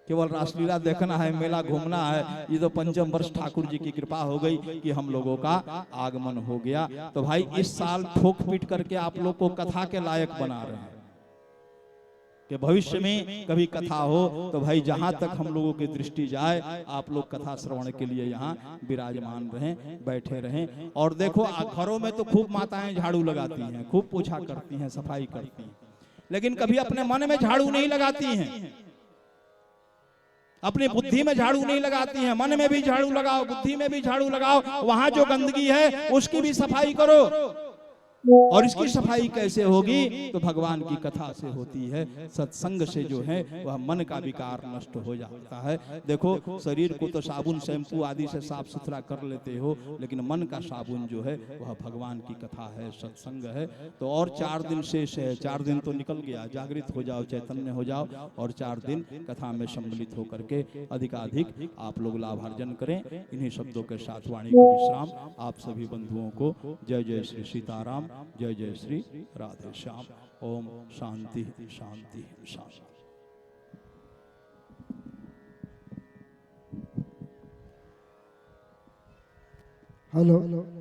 केवल रासलीला देखना है, मेला घूमना है। ये तो पंचम वर्ष ठाकुर जी की कृपा हो गई कि हम लोगों का आगमन हो गया। तो भाई, इस साल ठोक पीट करके आप लोग को कथा के लायक बना रहे हैं कि भविष्य में कभी कथा हो तो भाई, जहां तक हम लोगों की दृष्टि जाए, आप लोग कथा श्रवण के लिए यहाँ विराजमान रहें, बैठे रहें। और देखो, घरों में तो खूब माताएं झाड़ू लगाती हैं, खूब पोछा करती हैं, सफाई करती हैं, लेकिन कभी अपने मन में झाड़ू नहीं लगाती हैं, अपनी बुद्धि में झाड़ू नहीं लगाती हैं। मन में भी झाड़ू लगाओ, बुद्धि में भी झाड़ू लगाओ। वहां जो गंदगी है उसकी भी सफाई करो। और इसकी सफाई कैसे होगी? तो भगवान की कथा से होती है, सत्संग से जो है वह मन का विकार नष्ट हो जाता है। देखो शरीर को तो साबुन शैम्पू आदि से साफ सुथरा कर लेते हो, लेकिन मन का साबुन जो है वह भगवान की कथा है, सत्संग है। तो और 4 दिन शेष है, 4 दिन तो निकल गया, जागृत हो जाओ, चैतन्य हो जाओ, और 4 दिन कथा में सम्मिलित होकर के अधिकाधिक आप लोग लाभार्जन करें। इन्हीं शब्दों के साथ वाणी को विश्राम। आप सभी बंधुओं को जय जय श्री सीताराम, जय जय श्री राधे श्याम। ओम शांति शांति शांति। हेलो।